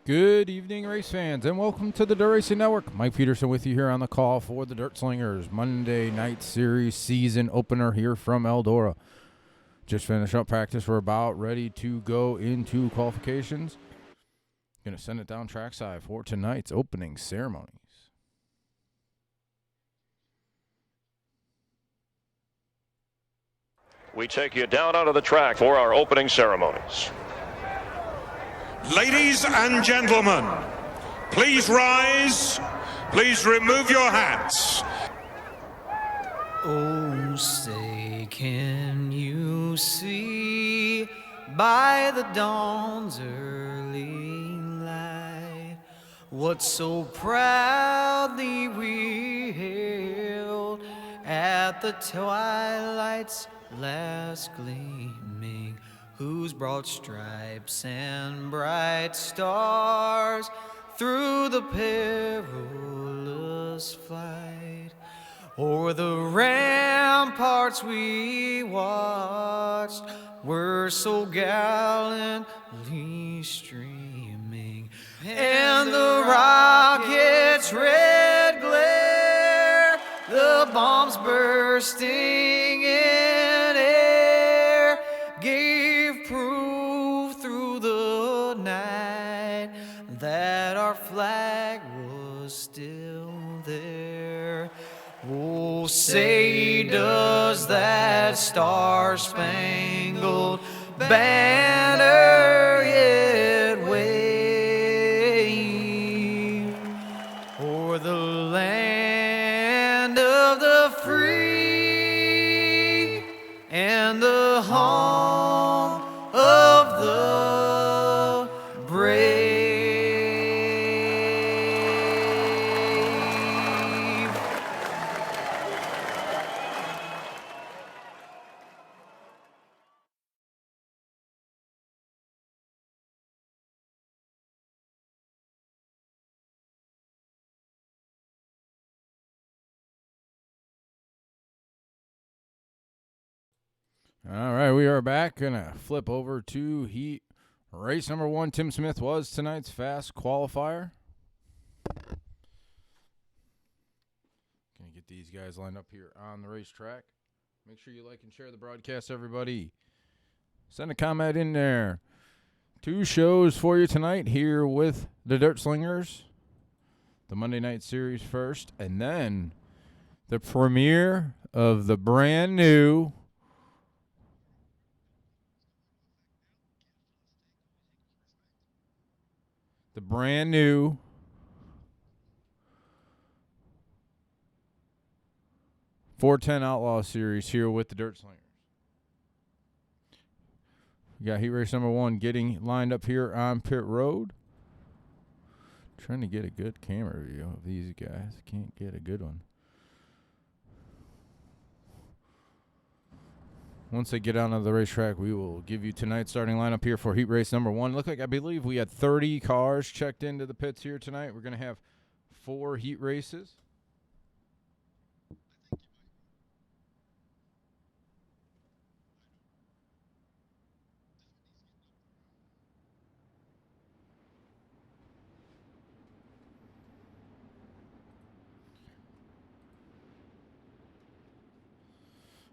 Good evening, race fans, and welcome to the Dirt Racing Network. Mike Peterson with you here on the call for the Dirt Slingers Monday Night Series season opener here from Eldora. Just finished up practice. We're about ready to go into qualifications. Going to send it down trackside for tonight's opening ceremonies. We take you down onto the track for our opening ceremonies. Ladies and gentlemen, please rise. Please remove your hats. Oh, say, can you see by the dawn's early light what so proudly we hailed at the twilight's last gleaming, whose broad stripes and bright stars through the perilous flight o'er the ramparts we watched were so gallantly streaming, and the rocket's red glare, the bombs bursting in air, gave proof through the night that our flag was still there. Oh, say, does that star-spangled banner yet wave o'er the land of the free and the home of the brave? All right, we are back. Going to flip over to heat race number 1. Tim Smith was tonight's fast qualifier. Going to get these guys lined up here on the racetrack. Make sure you like and share the broadcast, everybody. Send a comment in there. 2 shows for you tonight here with the Dirt Slingers. The Monday Night Series first, and then the premiere of the brand new The brand new .410 Outlaw Series here with the Dirt Slingers. We got heat race number 1 getting lined up here on pit road. Trying to get a good camera view of these guys. Can't get a good one. Once they get out of the racetrack, we will give you tonight's starting lineup here for heat race number 1. I believe we had 30 cars checked into the pits here tonight. We're going to have 4 heat races.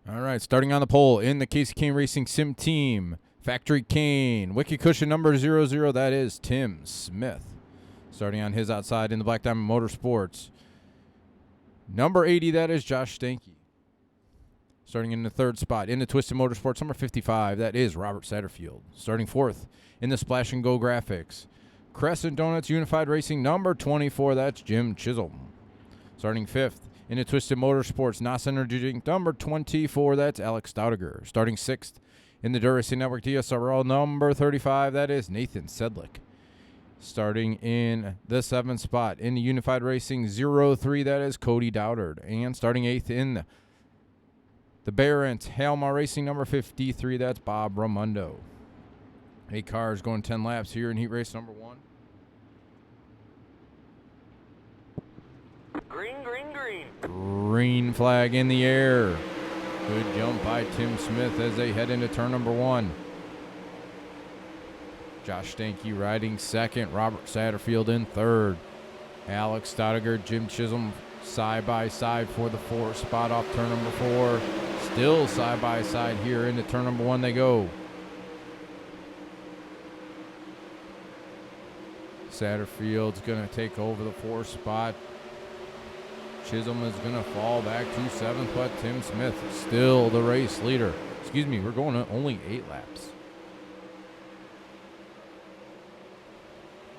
All right, starting on the pole in the Casey Kane Racing Sim Team, Factory Kane, Wicked Cushion number 00, that is Tim Smith. Starting on his outside in the Black Diamond Motorsports, number 80, that is Josh Stanky. Starting in the 3rd spot in the Twisted Motorsports, number 55, that is Robert Satterfield. Starting 4th in the Splash and Go Graphics, Crescent Donuts Unified Racing, number 24, that's Jim Chisholm. Starting 5th in the Twisted Motorsports, NAS Energy Drink, number 24, that's Alex Staudiger. Starting 6th in the Dirt Racing Network DSRL, number 35, that is Nathan Sedlick. Starting in the 7th spot in the Unified Racing 03, that is Cody Dowdard. And starting 8th in the Barrett Halma Racing, number 53, that's Bob Ramundo. 8 cars going 10 laps here in heat race number 1. Green, green, green. Green flag in the air. Good jump by Tim Smith as they head into turn number 1. Josh Stanky riding second. Robert Satterfield in third. Alex Stottiger, Jim Chisholm side by side for the 4th spot off turn number 4. Still side by side here into turn number 1 they go. Satterfield's going to take over the 4th spot. Chisholm is going to fall back to 7th, but Tim Smith still the race leader. Excuse me, we're going to only 8 laps.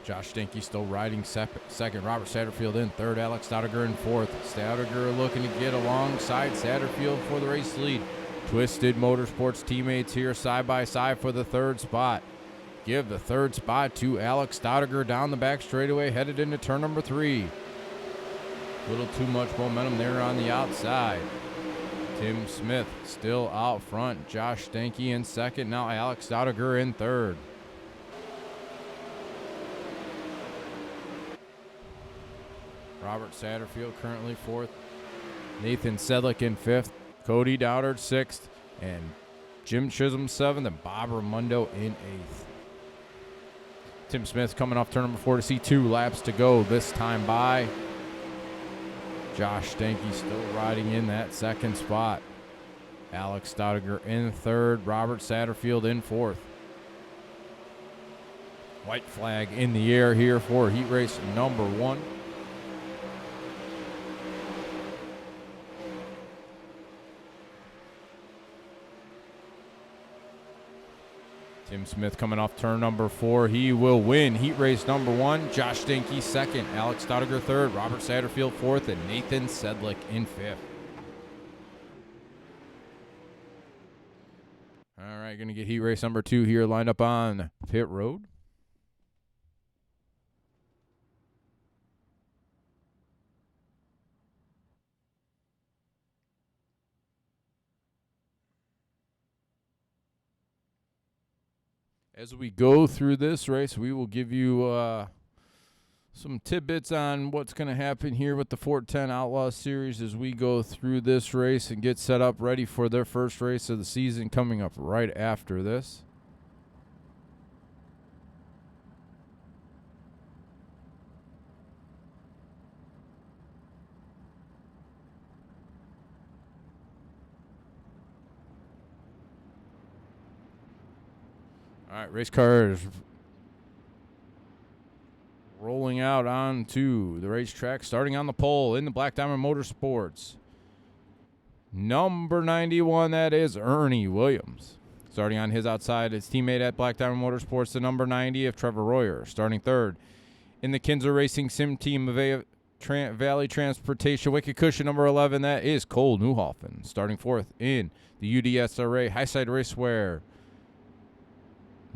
Josh Stanky still riding second. Robert Satterfield in third. Alex Stottiger in 4th. Stottiger looking to get alongside Satterfield for the race lead. Twisted Motorsports teammates here side by side for the 3rd spot. Give the 3rd spot to Alex Stottiger down the back straightaway, headed into turn number 3. A little too much momentum there on the outside. Tim Smith still out front. Josh Stanky in second. Now Alex Stottiger in third. Robert Satterfield currently 4th. Nathan Sedlick in 5th. Cody Dowdard 6th. And Jim Chisholm 7th. And Bob Raimondo in 8th. Tim Smith coming off turn number 4 to see 2 laps to go this time by. Josh Stanky still riding in that 2nd spot. Alex Stottiger in 3rd. Robert Satterfield in 4th. White flag in the air here for heat race number 1. Tim Smith coming off turn number 4. He will win heat race number 1. Josh Stanky 2nd. Alex Stottiger 3rd. Robert Satterfield 4th. And Nathan Sedlick in 5th. All right, going to get heat race number 2 here lined up on pit road. As we go through this race, we will give you some tidbits on what's going to happen here with the 410 Outlaw Series as we go through this race and get set up ready for their first race of the season coming up right after this. All right, race cars rolling out onto the racetrack, starting on the pole in the Black Diamond Motorsports. Number 91, that is Ernie Williams. Starting on his outside, his teammate at Black Diamond Motorsports, the number 90 of Trevor Royer. Starting 3rd in the Kinzer Racing Sim Team of Valley Transportation, Wicked Cushion, number 11, that is Cole Newhoffen. Starting 4th in the UDSRA Highside Racewear.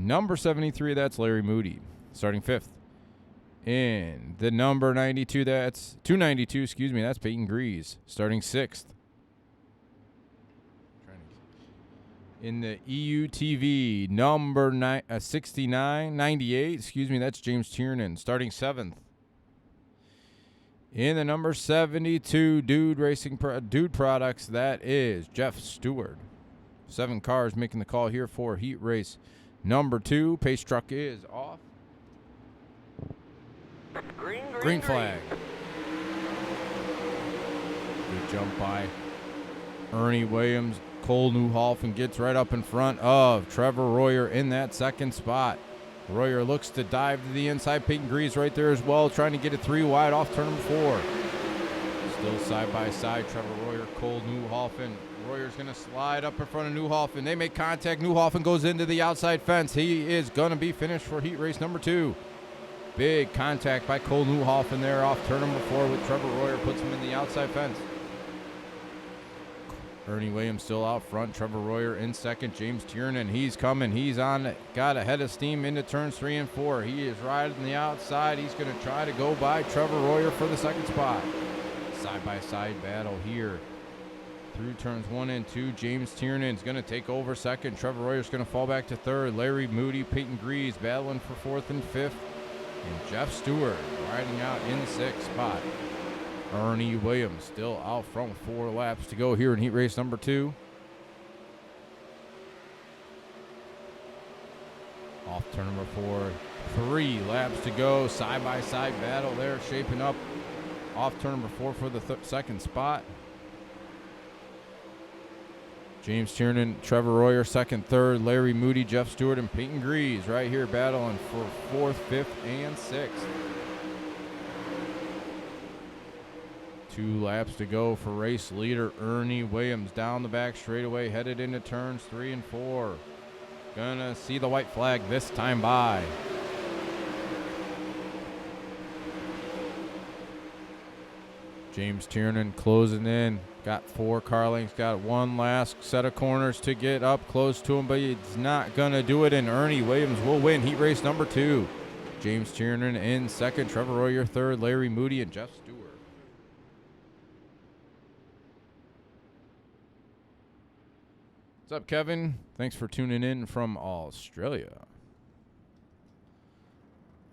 Number 73, that's Larry Moody. Starting 5th. In the number 92, that's 292, excuse me, that's Peyton Grease. Starting 6th. In the EUTV, number 98, excuse me, that's James Tiernan. Starting 7th. In the number 72, Dude Products, that is Jeff Stewart. 7 cars making the call here for heat race number 2. Pace truck is off. Green flag. Good jump by Ernie Williams. Cole Newhoffen gets right up in front of Trevor Royer in that 2nd spot. Royer looks to dive to the inside. Peyton Grease right there as well, trying to get it 3 wide off turn number 4. Still side by side, Trevor Royer, Cole Newhoffen. Royer's going to slide up in front of Newhoffen. They make contact. Newhoffen goes into the outside fence. He is going to be finished for heat race number 2. Big contact by Cole Newhoffen there off turn number 4 with Trevor Royer. Puts him in the outside fence. Ernie Williams still out front. Trevor Royer in 2nd. James Tiernan, he's coming. He's got a head of steam into turns 3 and 4. He is riding the outside. He's going to try to go by Trevor Royer for the 2nd spot. Side-by-side battle here. Through turns 1 and 2, James Tiernan's going to take over 2nd. Trevor Royer's going to fall back to 3rd. Larry Moody, Peyton Grease battling for 4th and 5th. And Jeff Stewart riding out in the 6th spot. Ernie Williams still out front with 4 laps to go here in heat race number 2. Off turn number 4. 3 laps to go. Side-by-side battle there shaping up. Off turn number 4 for the second spot. James Tiernan, Trevor Royer, second, third. Larry Moody, Jeff Stewart, and Peyton Greaves right here battling for 4th, 5th, and 6th. 2 laps to go for race leader Ernie Williams. Down the back straightaway, headed into turns 3 and 4. Gonna see the white flag this time by. James Tiernan closing in. Got 4 car lengths. Got 1 last set of corners to get up close to him, but he's not going to do it, and Ernie Williams will win heat race number 2. James Tiernan in second. Trevor Royer third. Larry Moody and Jeff Stewart. What's up, Kevin? Thanks for tuning in from Australia.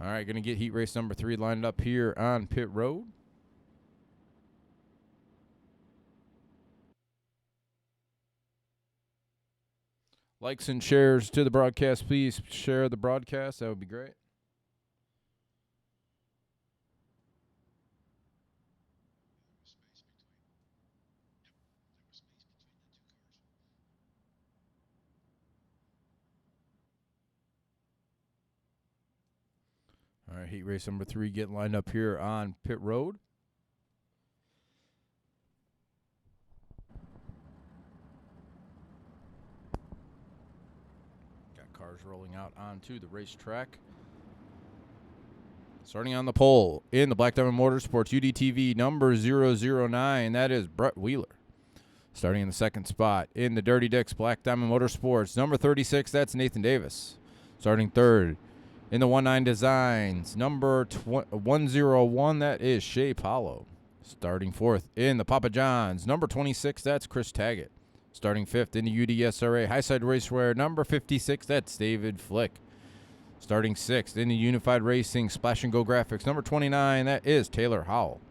All right, going to get heat race number 3 lined up here on pit road. Likes and shares to the broadcast. Please share the broadcast. That would be great. All right, heat race number 3 getting lined up here on pit road. Cars rolling out onto the racetrack. Starting on the pole in the Black Diamond Motorsports UDTV number 009, that is Brett Wheeler. Starting in the second spot in the Dirty Dicks Black Diamond Motorsports number 36, that's Nathan Davis. Starting third in the 19 Designs number 101, that is Shea Paulo. Starting fourth in the Papa John's number 26, that's Chris Taggett. Starting fifth in the UDSRA Highside Racewear number 56, that's David Flick. Starting sixth in the Unified Racing Splash and Go Graphics number 29, that is Taylor Howell.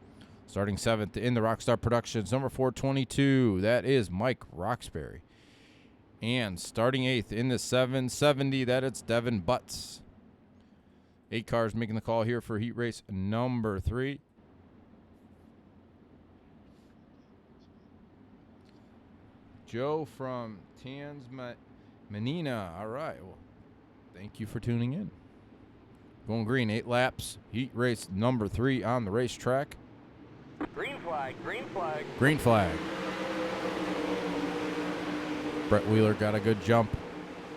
Starting seventh in the Rockstar Productions number 422, that is Mike Roxbury. And starting eighth in the 770, that it's Devin Butts. 8 cars making the call here for heat race number 3. Joe from Tansmanina. All right. Well, thank you for tuning in. Going green, 8 laps. Heat race number 3 on the racetrack. Green flag, green flag. Green flag. Brett Wheeler got a good jump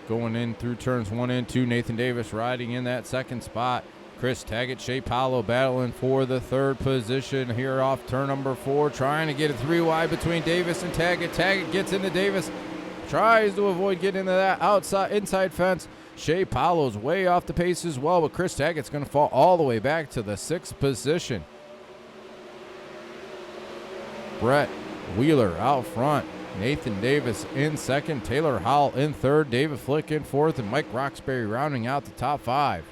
going in through turns 1 and 2. Nathan Davis riding in that second spot. Chris Taggett, Shea Paulo battling for the third position here off turn number 4, trying to get it 3 wide between Davis and Taggett. Taggett gets into Davis, tries to avoid getting into that inside fence. Shea Paulo's way off the pace as well, but Chris Taggett's going to fall all the way back to the 6th position. Brett Wheeler out front. Nathan Davis in second. Taylor Howell in third. David Flick in fourth. And Mike Roxbury rounding out the top 5.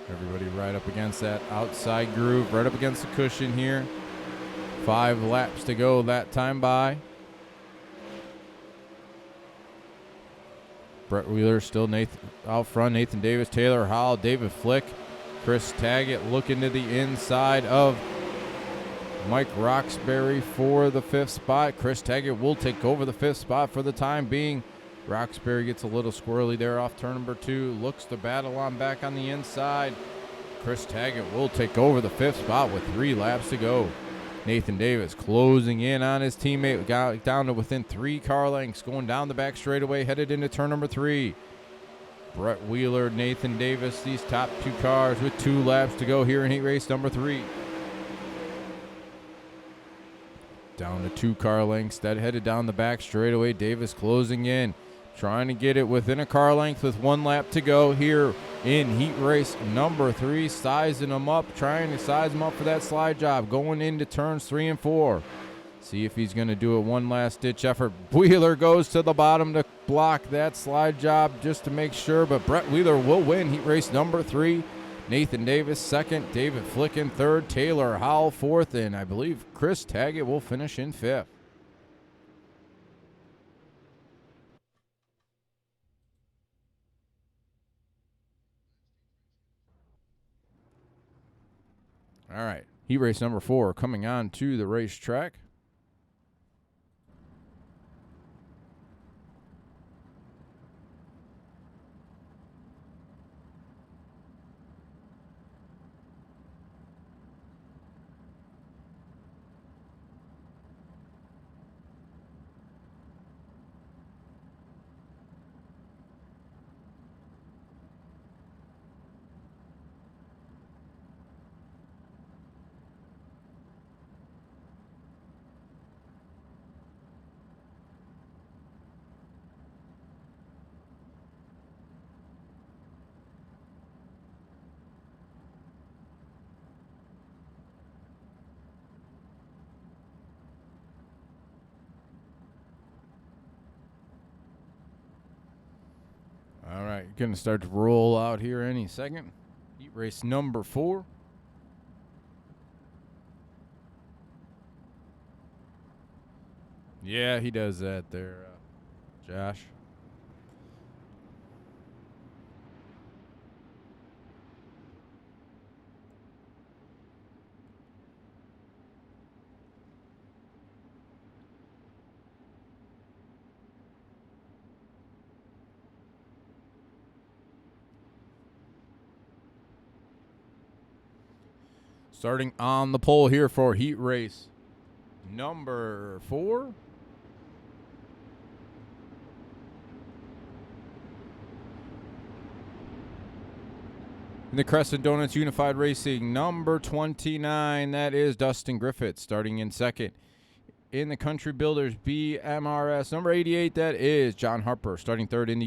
Everybody right up against that outside groove, right up against the cushion here. 5 laps to go that time by. Brett Wheeler still out front. Nathan Davis, Taylor Howell, David Flick, Chris Taggett looking to the inside of Mike Roxbury for the 5th spot. Chris Taggett will take over the 5th spot for the time being. Roxbury gets a little squirrely there off turn number 2. Looks to battle on back on the inside. Chris Taggett will take over the 5th spot with 3 laps to go. Nathan Davis closing in on his teammate. Got down to within 3 car lengths. Going down the back straightaway, headed into turn number 3. Brett Wheeler, Nathan Davis, these top 2 cars with 2 laps to go here in heat race number 3. Down to 2 car lengths. That headed down the back straightaway. Davis closing in. Trying to get it within a car length with 1 lap to go here in heat race number 3. Sizing them up, trying to size them up for that slide job. Going into turns 3 and 4. See if he's going to do a one last ditch effort. Wheeler goes to the bottom to block that slide job just to make sure. But Brett Wheeler will win heat race number 3. Nathan Davis second. David Flick in third. Taylor Howell fourth. And I believe Chris Taggett will finish in 5th. All right. Heat race number 4 coming on to the racetrack. All right, going to start to roll out here any second. Heat race number 4. Yeah, he does that there, Josh. Starting on the pole here for heat race number 4. In the Crescent Donuts Unified Racing, number 29, that is Dustin Griffith, starting in second. In the Country Builders BMRS, number 88, that is John Harper, starting third. In the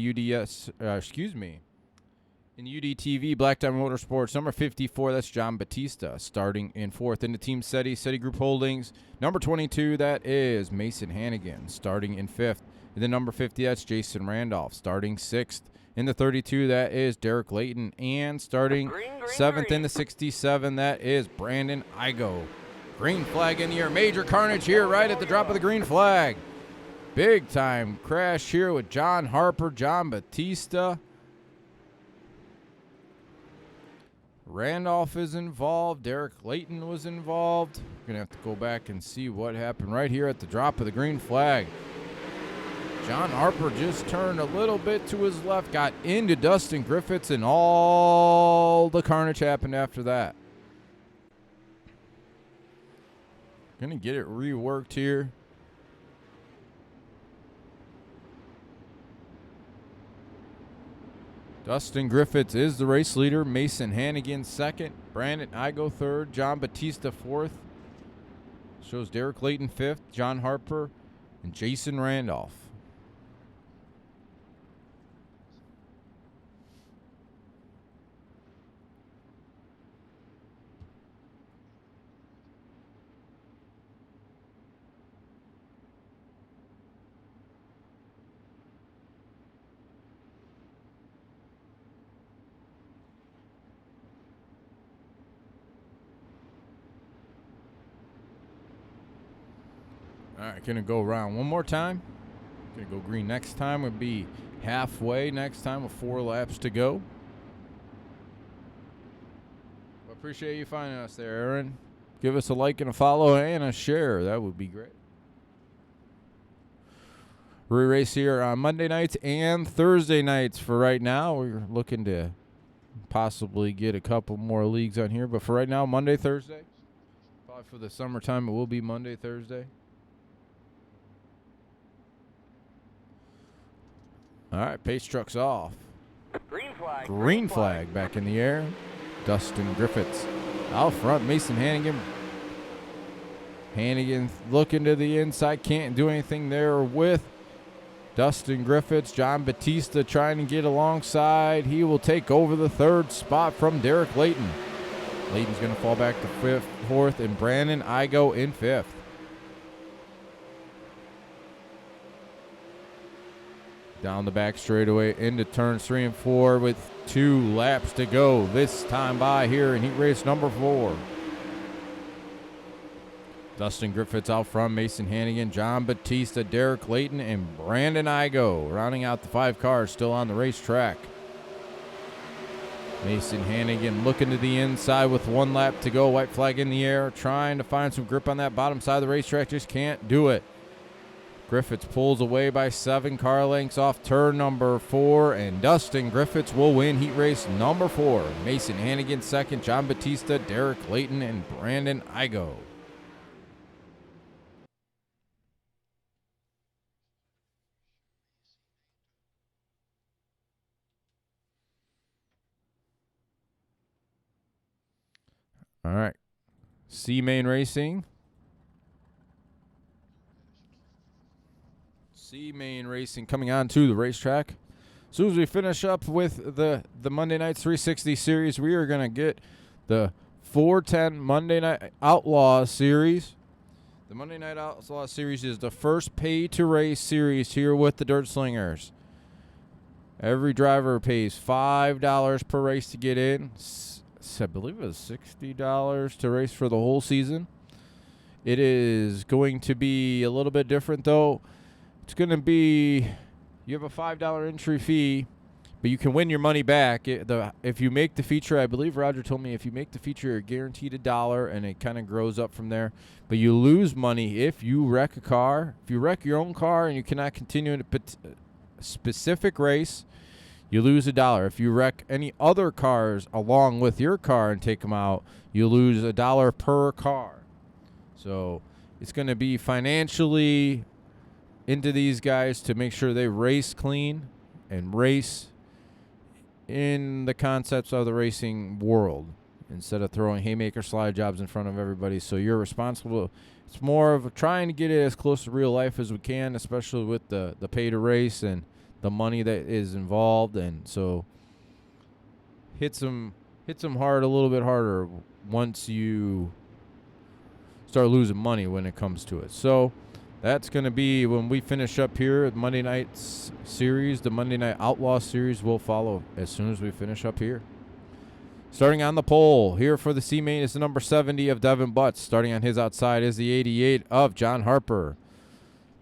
in the UDTV Black Diamond Motorsports, number 54, that's John Batista, starting in fourth. In the Team SETI Group Holdings, number 22, that is Mason Hannigan, starting in fifth. In the number 50, that's Jason Randolph, starting sixth. In the 32, that is Derek Layton, and starting seventh. In the 67, that is Brandon Igo. Green flag in the air. Major carnage here right at the drop of the green flag. Big time crash here with John Harper, John Batista. Randolph is involved. Derek Layton was involved. We're going to have to go back and see what happened right here at the drop of the green flag. John Harper just turned a little bit to his left, got into Dustin Griffiths, and all the carnage happened after that. Going to get it reworked here. Dustin Griffiths is the race leader. Mason Hannigan second. Brandon Igo third. John Batista fourth. Shows Derek Layton fifth. John Harper and Jason Randolph. All right, going to go around one more time. Going to go green next time. Would be halfway next time with 4 laps to go. Appreciate you finding us there, Aaron. Give us a like and a follow and a share. That would be great. We race here on Monday nights and Thursday nights for right now. We're looking to possibly get a couple more leagues on here. But for right now, Monday, Thursday. Probably for the summertime, it will be Monday, Thursday. All right, pace truck's off. Green flag. Green flag back in the air. Dustin Griffiths out front. Mason Hannigan. Hannigan looking to the inside. Can't do anything there with Dustin Griffiths. John Batista trying to get alongside. He will take over the third spot from Derek Layton. Layton's going to fall back to fourth, and Brandon Igo in fifth. Down the back straightaway into turns 3 and 4 with 2 laps to go. This time by here in heat race number 4. Dustin Griffiths out front, Mason Hannigan, John Batista, Derek Layton, and Brandon Igo rounding out the 5 cars still on the racetrack. Mason Hannigan looking to the inside with 1 lap to go. White flag in the air, trying to find some grip on that bottom side of the racetrack. Just can't do it. Griffiths pulls away by 7 car lengths off turn number 4, and Dustin Griffiths will win heat race number 4. Mason Hannigan second, John Batista, Derek Layton, and Brandon Igo. All right. C-Main Racing. C-Main Racing coming on to the racetrack. As soon as we finish up with the Monday Night 360 series, we are going to get the 410 Monday Night Outlaw series. The Monday Night Outlaw series is the first pay-to-race series here with the Dirt Slingers. Every driver pays $5 per race to get in. I believe it was $60 to race for the whole season. It is going to be a little bit different, though. It's going to be, you have a $5 entry fee, but you can win your money back. If you make the feature, I believe Roger told me if you make the feature, you're guaranteed $1, and it kind of grows up from there. But you lose money if you wreck a car. If you wreck your own car and you cannot continue in a specific race, you lose $1. If you wreck any other cars along with your car and take them out, you lose $1 per car. So it's going to be financially into these guys to make sure they race clean and race in the concepts of the racing world instead of throwing haymaker slide jobs in front of everybody. So you're responsible. It's more of trying to get it as close to real life as we can, especially with the pay to race and the money that is involved. And so hits them hard, a little bit harder once you start losing money when it comes to it. So that's going to be when we finish up here at Monday Night's series. The Monday Night Outlaw series will follow as soon as we finish up here. Starting on the pole here for the C-Main is the number 70 of Devin Butts. Starting on his outside is the 88 of John Harper.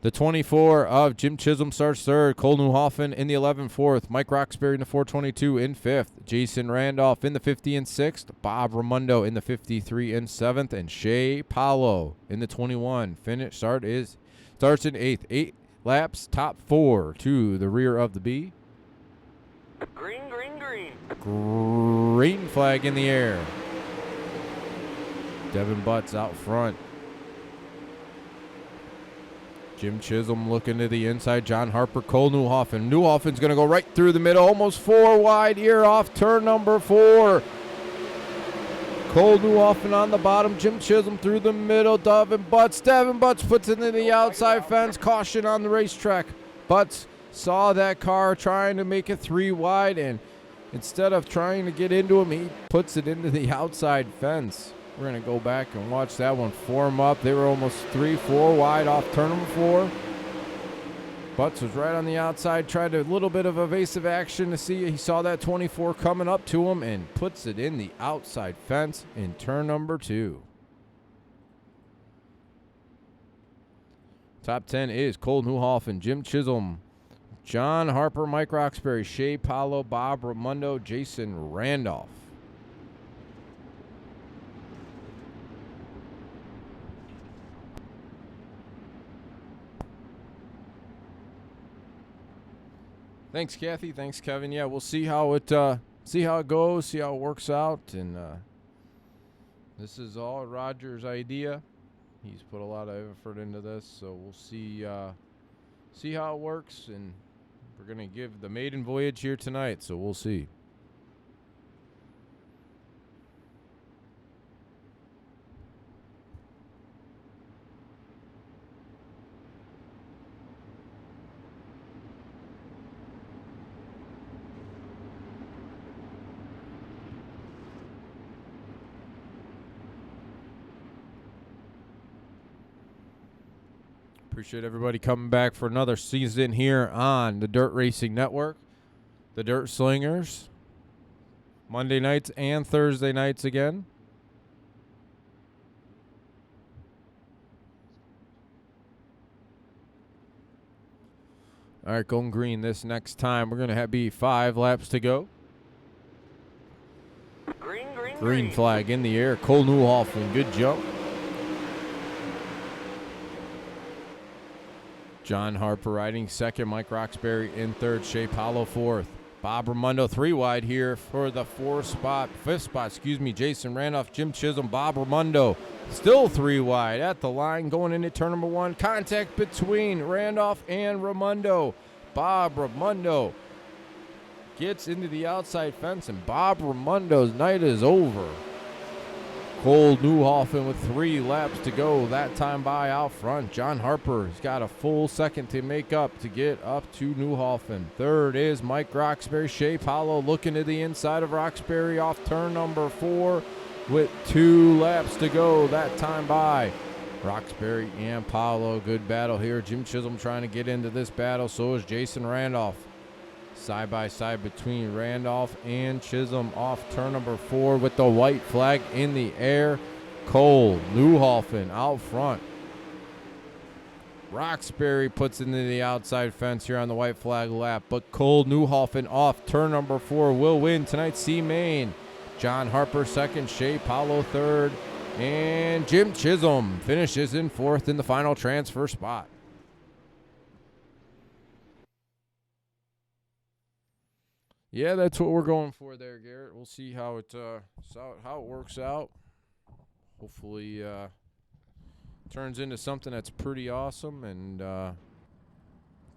The 24 of Jim Chisholm starts third. Cole Newhoffen in the 11 fourth. Mike Roxbury in the 422 in fifth. Jason Randolph in the 50 and sixth. Bob Raimondo in the 53 and seventh. And Shea Paulo in the 21. Starts in eighth. 8 laps, top 4 to the rear of the B. Green, green, green. Green flag in the air. Devin Butts out front. Jim Chisholm looking to the inside. John Harper, Cole Newhoffen. Newhoffen's going to go right through the middle. Almost 4 wide here off turn number 4. Cole Newhoffen on the bottom. Jim Chisholm through the middle. Devin Butts puts it into the outside fence. Caution on the racetrack. Butts saw that car trying to make it 3 wide, and instead of trying to get into him, he puts it into the outside fence. We're going to go back and watch that one form up. They were almost 3-4 wide off turn number 4. Butts was right on the outside, tried a little bit of evasive action to see. He saw that 24 coming up to him and puts it in the outside fence in turn number 2. Top 10 is Cole Newhoffen, Jim Chisholm, John Harper, Mike Roxbury, Shea Paulo, Bob Raimondo, Jason Randolph. Thanks, Kathy. Thanks, Kevin. Yeah, we'll see how it goes, see how it works out, and this is all Roger's idea. He's put a lot of effort into this, so we'll see how it works, and we're gonna give the maiden voyage here tonight, so we'll see. Appreciate everybody coming back for another season here on the Dirt Racing Network. The Dirt Slingers. Monday nights and Thursday nights again. All right, going green this next time. We're going to be 5 laps to go. Green flag in the air. Cole Newhoffen, good jump. John Harper riding second. Mike Roxbury in third. Shea Paulo fourth. Bob Raimondo 3 wide here for the fifth spot, Jason Randolph, Jim Chisholm, Bob Raimondo still 3 wide at the line going into turn number 1. Contact between Randolph and Raimondo. Bob Raimondo gets into the outside fence, and Bob Raimondo's night is over. Cole Newhoffen with 3 laps to go. That time by out front. John Harper's got a full second to make up to get up to Newhoffen. Third is Mike Roxbury. Shea Paulo looking to the inside of Roxbury off turn number 4 with 2 laps to go. That time by Roxbury and Paulo. Good battle here. Jim Chisholm trying to get into this battle. So is Jason Randolph. Side by side between Randolph and Chisholm off turn number 4 with the white flag in the air. Cole Newhoffen out front. Roxbury puts into the outside fence here on the white flag lap, but Cole Newhoffen off turn number 4 will win tonight's C-Main. John Harper second, Shea Paulo third, and Jim Chisholm finishes in 4th in the final transfer spot. Yeah, that's what we're going for there, Garrett. We'll see how it works out. Hopefully turns into something that's pretty awesome and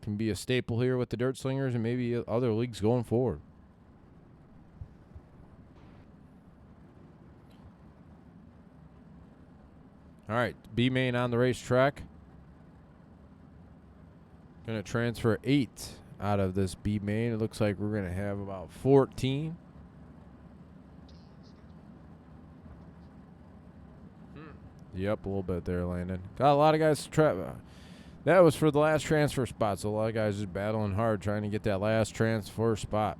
can be a staple here with the Dirt Slingers and maybe other leagues going forward. All right, B-Main on the racetrack. Going to transfer 8 out of this B-Main. It looks like we're going to have about 14. Yep, a little bit there, Landon. Got a lot of guys that was for the last transfer spot, so a lot of guys just battling hard trying to get that last transfer spot.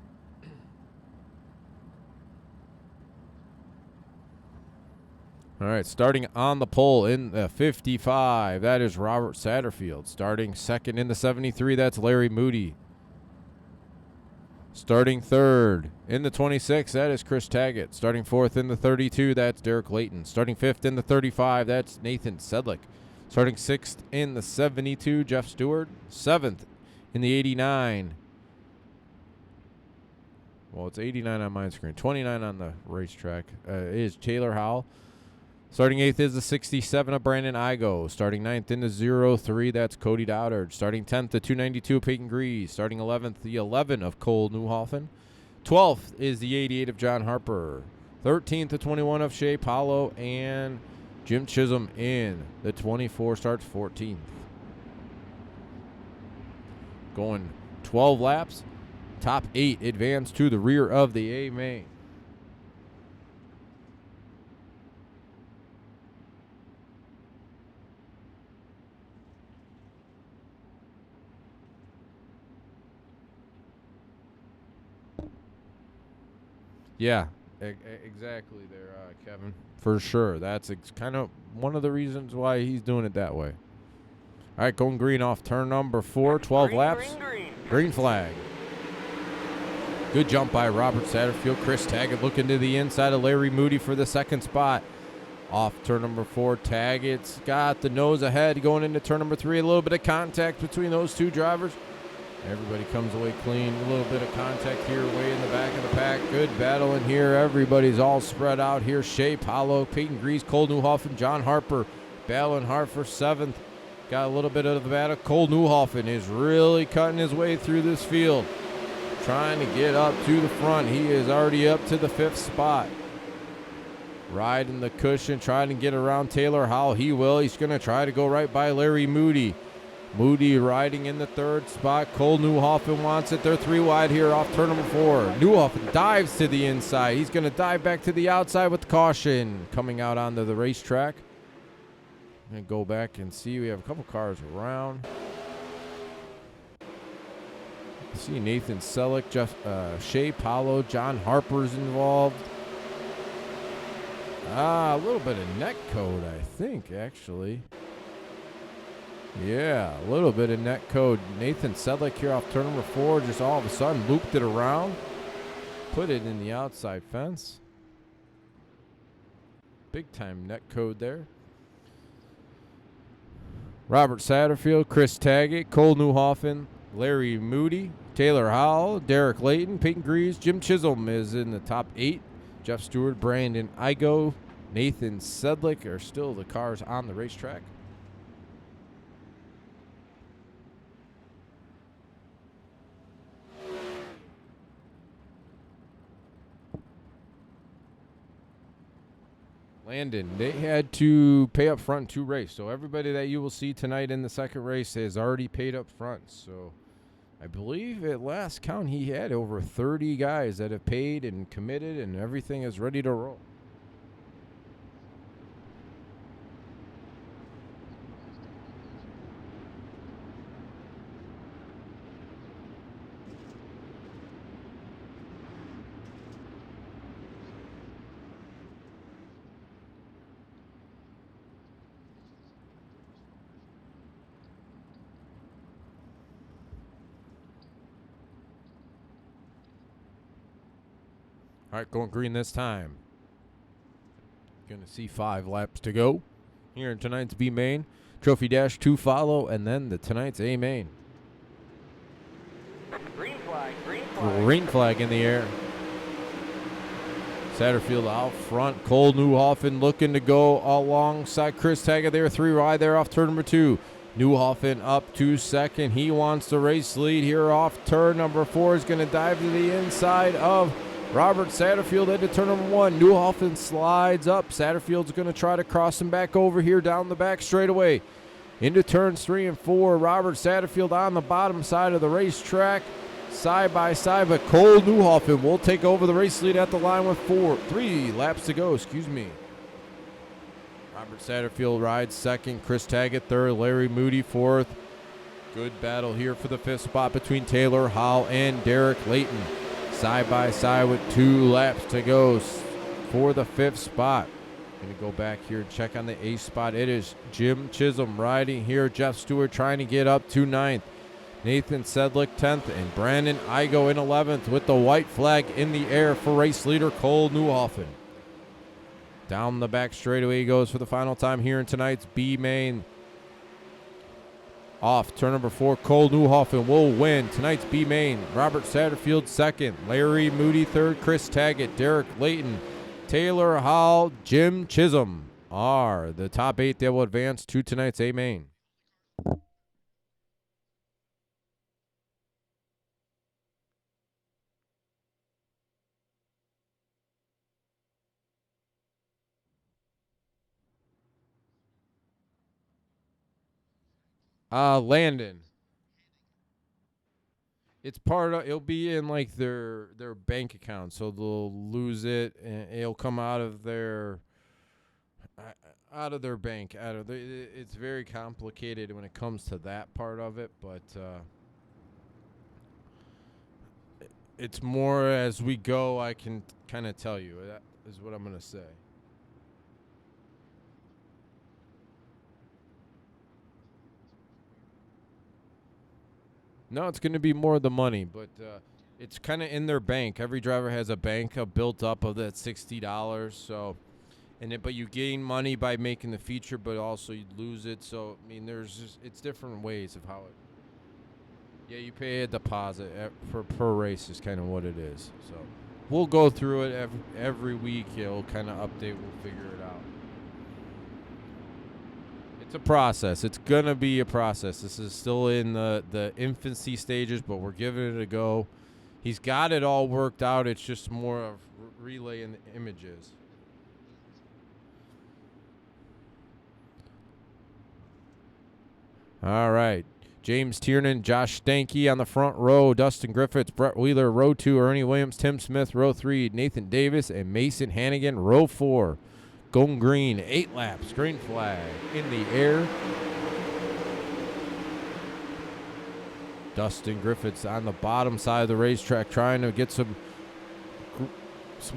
All right, starting on the pole in the 55, that is Robert Satterfield. Starting second in the 73, that's Larry Moody. Starting third in the 26, that is Chris Taggett. Starting fourth in the 32, that's Derek Layton. Starting fifth in the 35, that's Nathan Sedlick. Starting sixth in the 72, Jeff Stewart. Seventh in the 89. Well, it's 89 on my screen. 29 on the racetrack is Taylor Howell. Starting 8th is the 67 of Brandon Igo. Starting 9th in the 03, that's Cody Dowdard. Starting 10th, the 292 of Peyton Grease. Starting 11th, the 11 of Cole Newhoffen. 12th is the 88 of John Harper. 13th, the 21 of Shea Paulo. And Jim Chisholm in the 24 starts 14th. Going 12 laps. Top 8 advance to the rear of the A-Main. Yeah, exactly there, Kevin. For sure. That's kind of one of the reasons why he's doing it that way. All right, going green off turn number 4, 12 laps. Green flag. Good jump by Robert Satterfield. Chris Taggett looking to the inside of Larry Moody for the second spot. Off turn number 4, Taggett's got the nose ahead going into turn number 3. A little bit of contact between those two drivers. Everybody comes away clean. A little bit of contact here way in the back of the pack. Good battle in here. Everybody's all spread out here. Shea Paulo, Peyton Grease, Cole Newhoffen, John Harper battling hard for 7th. Got a little bit of the battle. Cole Newhoffen is really cutting his way through this field. Trying to get up to the front. He is already up to the 5th spot. Riding the cushion, trying to get around Taylor Howell. He will. He's going to try to go right by Larry Moody. Moody riding in the 3rd spot. Cole Newhoffen wants it. They're 3 wide here off turn number 4. Newhoffen dives to the inside. He's going to dive back to the outside with caution. Coming out onto the racetrack. I'm going to go back and see. We have a couple cars around. See Nathan Selleck, Shea Paulo, John Harper's involved. A little bit of net code, I think, actually. Yeah, a little bit of net code. Nathan Sedlick here off turn number 4, just all of a sudden looped it around, put it in the outside fence. big time net code there. Robert Satterfield, Chris Taggett, Cole Newhoffen, Larry Moody, Taylor Howell, Derek Layton, Peyton Greaves, Jim Chisholm is in the top 8. Jeff Stewart, Brandon Igo, Nathan Sedlick are still the cars on the racetrack. Landon, they had to pay up front to race. So everybody that you will see tonight in the second race has already paid up front. So I believe at last count he had over 30 guys that have paid and committed, and everything is ready to roll. All right, going green this time. Going to see 5 laps to go here in tonight's B main. Trophy Dash 2 follow, and then tonight's A main. Green flag, green flag. Green flag in the air. Satterfield out front. Cole Newhoffen looking to go alongside Chris Taggett there. 3 wide there off turn number 2. Newhoffen up to second. He wants the race lead here off turn number 4. Is going to dive to the inside of Robert Satterfield into turn number 1. Newhoffen slides up. Satterfield's going to try to cross him back over here down the back straightaway. Into turns 3 and 4. Robert Satterfield on the bottom side of the racetrack. Side by side, but Cole Newhoffen will take over the race lead at the line with 3 laps to go. Robert Satterfield rides second. Chris Taggett third. Larry Moody fourth. Good battle here for the 5th spot between Taylor Howell and Derek Layton. Side by side with 2 laps to go for the 5th spot. Going to go back here and check on the 8th spot. It is Jim Chisholm riding here. Jeff Stewart trying to get up to 9th. Nathan Sedlick 10th and Brandon Igo in 11th with the white flag in the air for race leader Cole Newhoffen. Down the back straightaway he goes for the final time here in tonight's B main. Off turn number 4, Cole Newhoffen will win tonight's B main. Robert Satterfield second, Larry Moody third, Chris Taggett, Derek Layton, Taylor Howell, Jim Chisholm are the top 8 that will advance to tonight's A main. Landon. It's part of. It'll be in like their bank account, so they'll lose it, and it'll come out of their bank. It's very complicated when it comes to that part of it, but it's more as we go. I can kind of tell you that is what I'm gonna say. No, it's going to be more of the money, but it's kind of in their bank. Every driver has a bank built up of that $60. So, but you gain money by making the feature, but also you lose it. So, I mean, it's different ways of how it. Yeah, you pay a deposit per race is kind of what it is. So, we'll go through it every week. It'll kind of update. We'll figure it out. It's a process. It's going to be a process. This is still in the infancy stages, but we're giving it a go. He's got it all worked out. It's just more of relaying the images. All right. James Tiernan, Josh Stanky on the front row. Dustin Griffiths, Brett Wheeler, row 2. Ernie Williams, Tim Smith, row 3. Nathan Davis and Mason Hannigan, row 4. Going green, 8 laps, green flag in the air. Dustin Griffiths on the bottom side of the racetrack trying to get some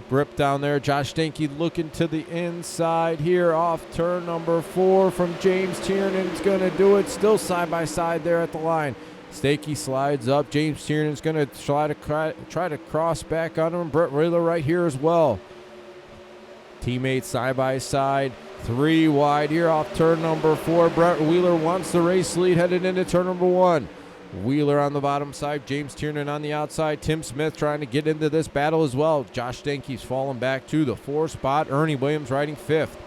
grip down there. Josh Stanky looking to the inside here off turn number 4 from James Tiernan's going to do it. Still side by side there at the line. Stanky slides up. James Tiernan's going to try to cross back on him. Brett Wheeler right here as well. teammates side by side. 3 wide here off turn number 4. Brett Wheeler wants the race lead headed into turn number 1. Wheeler on the bottom side. James Tiernan on the outside. Tim Smith trying to get into this battle as well. Josh Stanky's falling back to the 4 spot. Ernie Williams riding 5th.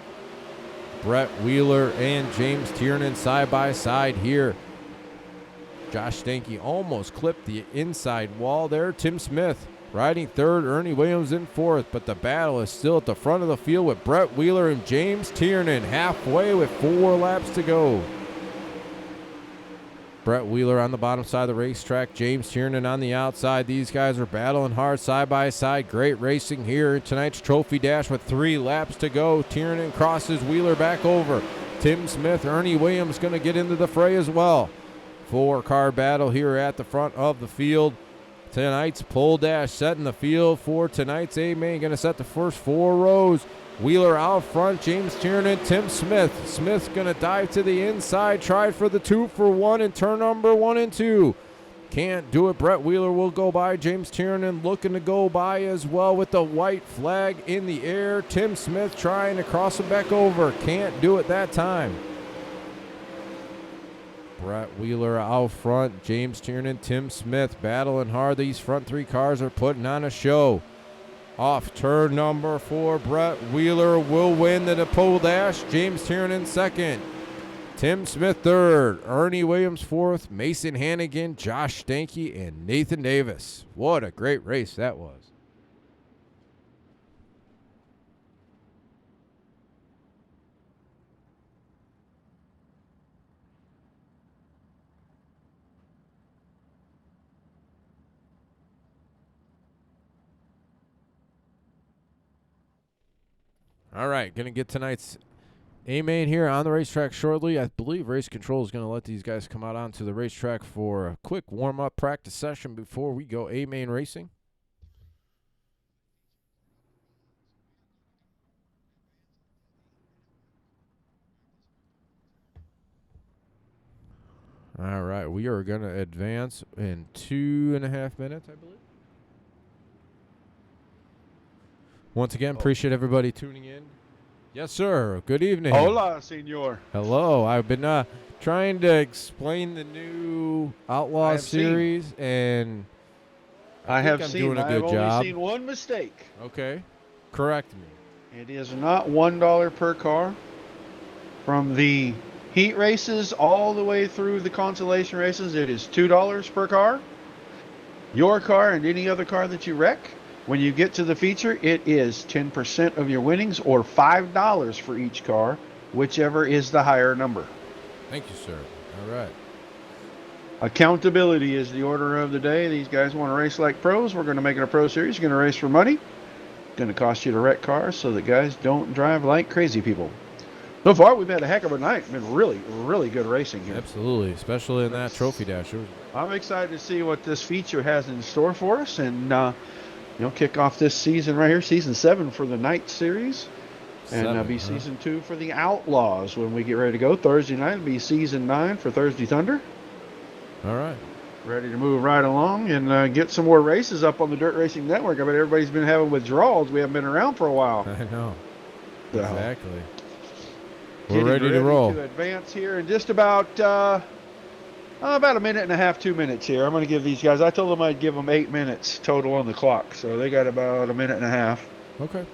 Brett Wheeler and James Tiernan side by side here. Josh Stanky almost clipped the inside wall there. Tim Smith riding 3rd, Ernie Williams in 4th, but the battle is still at the front of the field with Brett Wheeler and James Tiernan halfway with 4 laps to go. Brett Wheeler on the bottom side of the racetrack, James Tiernan on the outside. These guys are battling hard side by side. Great racing here in tonight's Trophy Dash with 3 laps to go. Tiernan crosses Wheeler back over. Tim Smith, Ernie Williams going to get into the fray as well. 4-car battle here at the front of the field. Tonight's pole dash setting the field for tonight's A-main. Going to set the first 4 rows. Wheeler out front, James Tiernan, Tim Smith. Smith's going to dive to the inside, tried for the 2 for 1 in turn number 1 and 2. Can't do it. Brett Wheeler will go by. James Tiernan looking to go by as well with the white flag in the air. Tim Smith trying to cross him back over. Can't do it that time. Brett Wheeler out front, James Tiernan, Tim Smith battling hard. These front 3 cars are putting on a show. Off turn number 4, Brett Wheeler will win the pole dash. James Tiernan 2nd. Tim Smith 3rd. Ernie Williams 4th. Mason Hannigan, Josh Stanky, and Nathan Davis. What a great race that was. All right, going to get tonight's A-main here on the racetrack shortly. I believe Race Control is going to let these guys come out onto the racetrack for a quick warm-up practice session before we go A-main racing. All right, we are going to advance in 2.5 minutes, I believe. Once again, appreciate everybody tuning in. Yes, sir. Good evening. Hola, senor. Hello. I've been trying to explain the new Outlaw series, and I think I'm doing a good job. I've only seen one mistake. Okay. Correct me. It is not $1 per car. From the heat races all the way through the consolation races, it is $2 per car. Your car and any other car that you wreck. When you get to the feature, it is 10% of your winnings or $5 for each car, whichever is the higher number. Thank you, sir. All right. Accountability is the order of the day. These guys want to race like pros. We're going to make it a pro series. You're going to race for money. It's going to cost you to wreck cars so that guys don't drive like crazy people. So far, we've had a heck of a night. It's been really, really good racing here. Absolutely, especially in that trophy dash. I'm excited to see what this feature has in store for us, and kick off this season right here, season 7 for the night series, and be season 2 for the Outlaws when we get ready to go. Thursday night will be season 9 for Thursday Thunder. All right. Ready to move right along and get some more races up on the Dirt Racing Network. I bet everybody's been having withdrawals. We haven't been around for a while. I know. So, exactly. We're ready to roll. To advance here in just about a minute and a half, 2 minutes here. I'm going to give these guys, I told them I'd give them 8 minutes total on the clock. So they got about a minute and a half. Okay.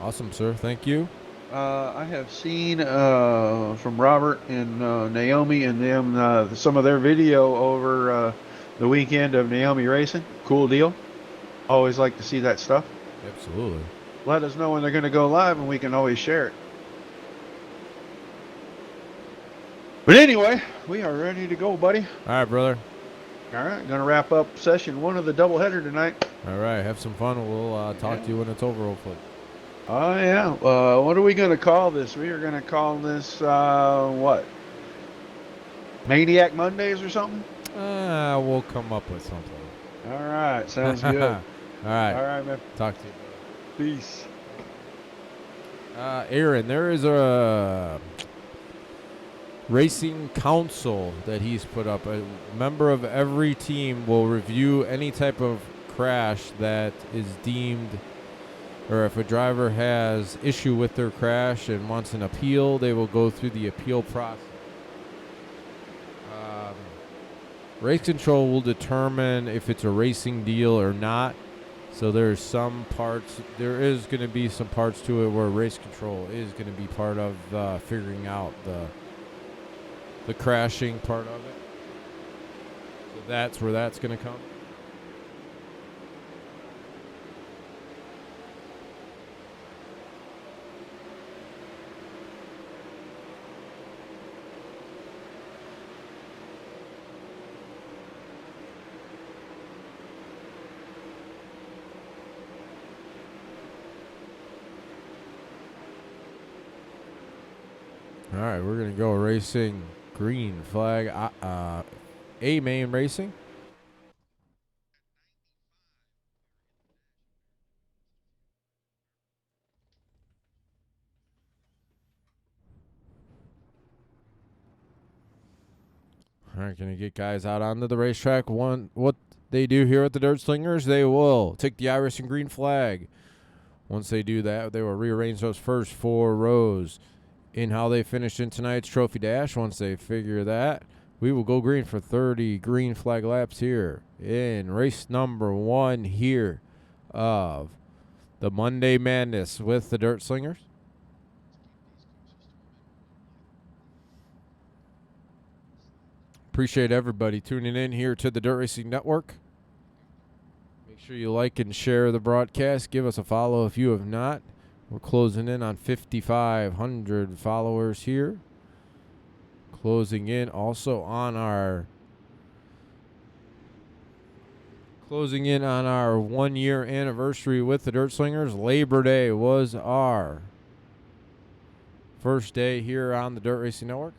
Awesome, sir. Thank you. I have seen from Robert and Naomi and them some of their video over the weekend of Naomi racing. Cool deal. Always like to see that stuff. Absolutely. Let us know when they're going to go live and we can always share it. But anyway, we are ready to go, buddy. All right, brother. All right, going to wrap up session 1 of the doubleheader tonight. All right, have some fun. We'll talk to you when it's over, hopefully. Oh, yeah. What are we going to call this? We are going to call this, what? Maniac Mondays or something? We'll come up with something. All right, sounds good. All right. All right, man. Talk to you. Peace. Aaron, there is a racing council that he's put up. A member of every team will review any type of crash that is deemed or if a driver has issue with their crash and wants an appeal, they will go through the appeal process. Race control will determine if it's a racing deal or not. So there's some parts, there is going to be some parts to it where race control is going to be part of figuring out the crashing part of it. So that's where that's going to come. All right, we're going to go racing green flag, A main racing. All right, going to get guys out onto the racetrack. What they do here at the Dirt Slingers, they will take the Irish and green flag. Once they do that, they will rearrange those first 4 rows in how they finished in tonight's Trophy Dash. Once they figure that, we will go green for 30 green flag laps here in race number 1 here of the Monday Madness with the Dirt Slingers. Appreciate everybody tuning in here to the Dirt Racing Network. Make sure you like and share the broadcast. Give us a follow if you have not. We're closing in on 5,500 followers here. Closing in also on our 1-year anniversary with the Dirt Slingers. Labor Day was our first day here on the Dirt Racing Network.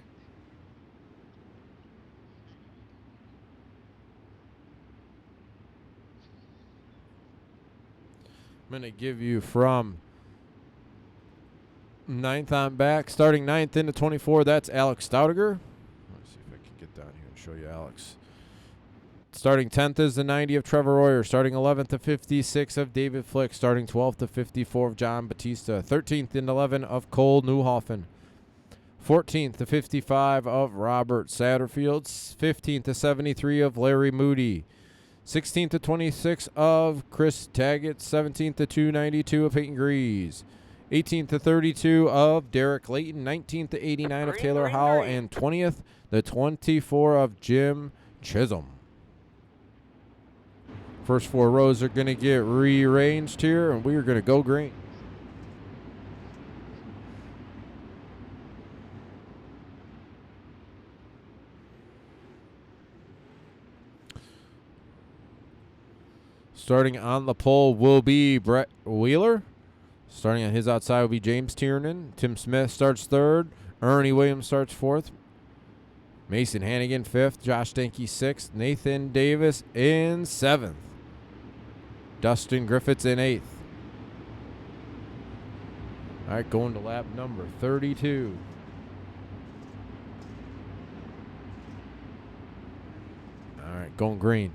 I'm going to give you from 9th on back, starting 9th into 24. That's Alex Stautiger. Let's see if I can get down here and show you Alex. Starting 10th is the 90 of Trevor Royer. Starting 11th to 56 of David Flick. Starting 12th to 54 of John Batista. 13th and 11 of Cole Newhoffen. 14th to 55 of Robert Satterfield. 15th to 73 of Larry Moody. 16th to 26 of Chris Taggett. 17th to 292 of Peyton Grease. 18th to 32 of Derek Layton, 19th to 89 of Taylor Howell, and 20th to 24 of Jim Chisholm. First 4 rows are going to get rearranged here, and we are going to go green. Starting on the pole will be Brett Wheeler. Starting on his outside will be James Tiernan. Tim Smith starts 3rd. Ernie Williams starts 4th. Mason Hannigan 5th. Josh Stanky 6th. Nathan Davis in 7th. Dustin Griffiths in 8th. All right, going to lap number 32. All right, going green.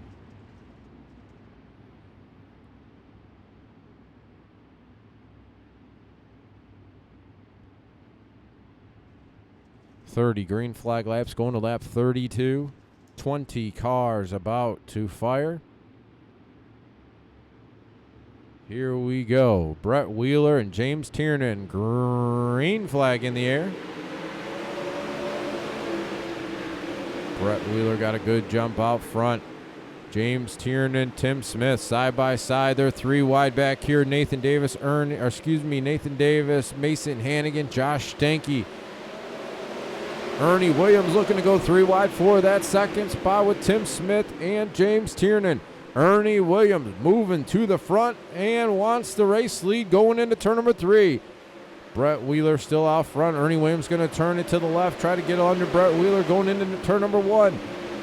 Green flag laps going to lap 32. 20 cars about to fire. Here we go. Brett Wheeler and James Tiernan. Green flag in the air. Brett Wheeler got a good jump out front. James Tiernan, Tim Smith side by side. They're 3 wide back here. Nathan Davis, Mason Hannigan, Josh Stanky. Ernie Williams looking to go 3 wide for that second spot with Tim Smith and James Tiernan. Ernie Williams moving to the front and wants the race lead going into turn number 3. Brett Wheeler still out front. Ernie Williams going to turn it to the left, try to get under Brett Wheeler going into turn number 1.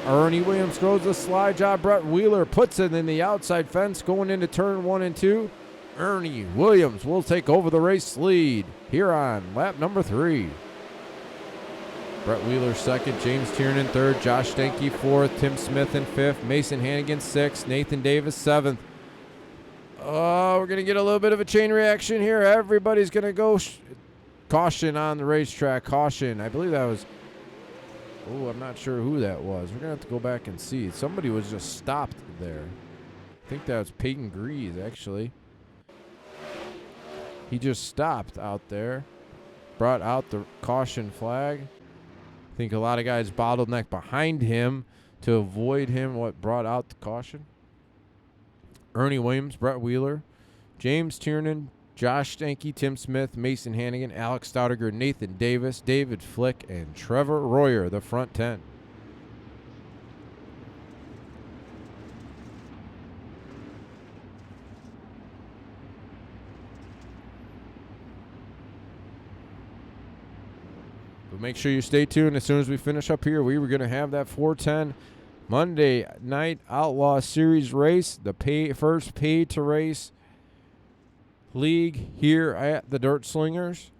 Ernie Williams throws a slide job. Brett Wheeler puts it in the outside fence going into turn 1 and 2. Ernie Williams will take over the race lead here on lap number 3. Brett Wheeler 2nd, James Tiernan 3rd, Josh Stanky 4th, Tim Smith in 5th, Mason Hannigan 6th, Nathan Davis 7th. Oh, we're going to get a little bit of a chain reaction here. Everybody's going to go caution on the racetrack. Caution. I believe that was... Oh, I'm not sure who that was. We're going to have to go back and see. Somebody was just stopped there. I think that was Peyton Grease, actually. He just stopped out there. Brought out the caution flag. I think a lot of guys bottlenecked behind him to avoid him. What brought out the caution? Ernie Williams, Brett Wheeler, James Tiernan, Josh Stanky, Tim Smith, Mason Hannigan, Alex Stoudiger, Nathan Davis, David Flick, and Trevor Royer, the front 10. But make sure you stay tuned. As soon as we finish up here, we were going to have that 410 Monday Night Outlaw Series race, the first pay-to-race league here at the Dirt Slingers.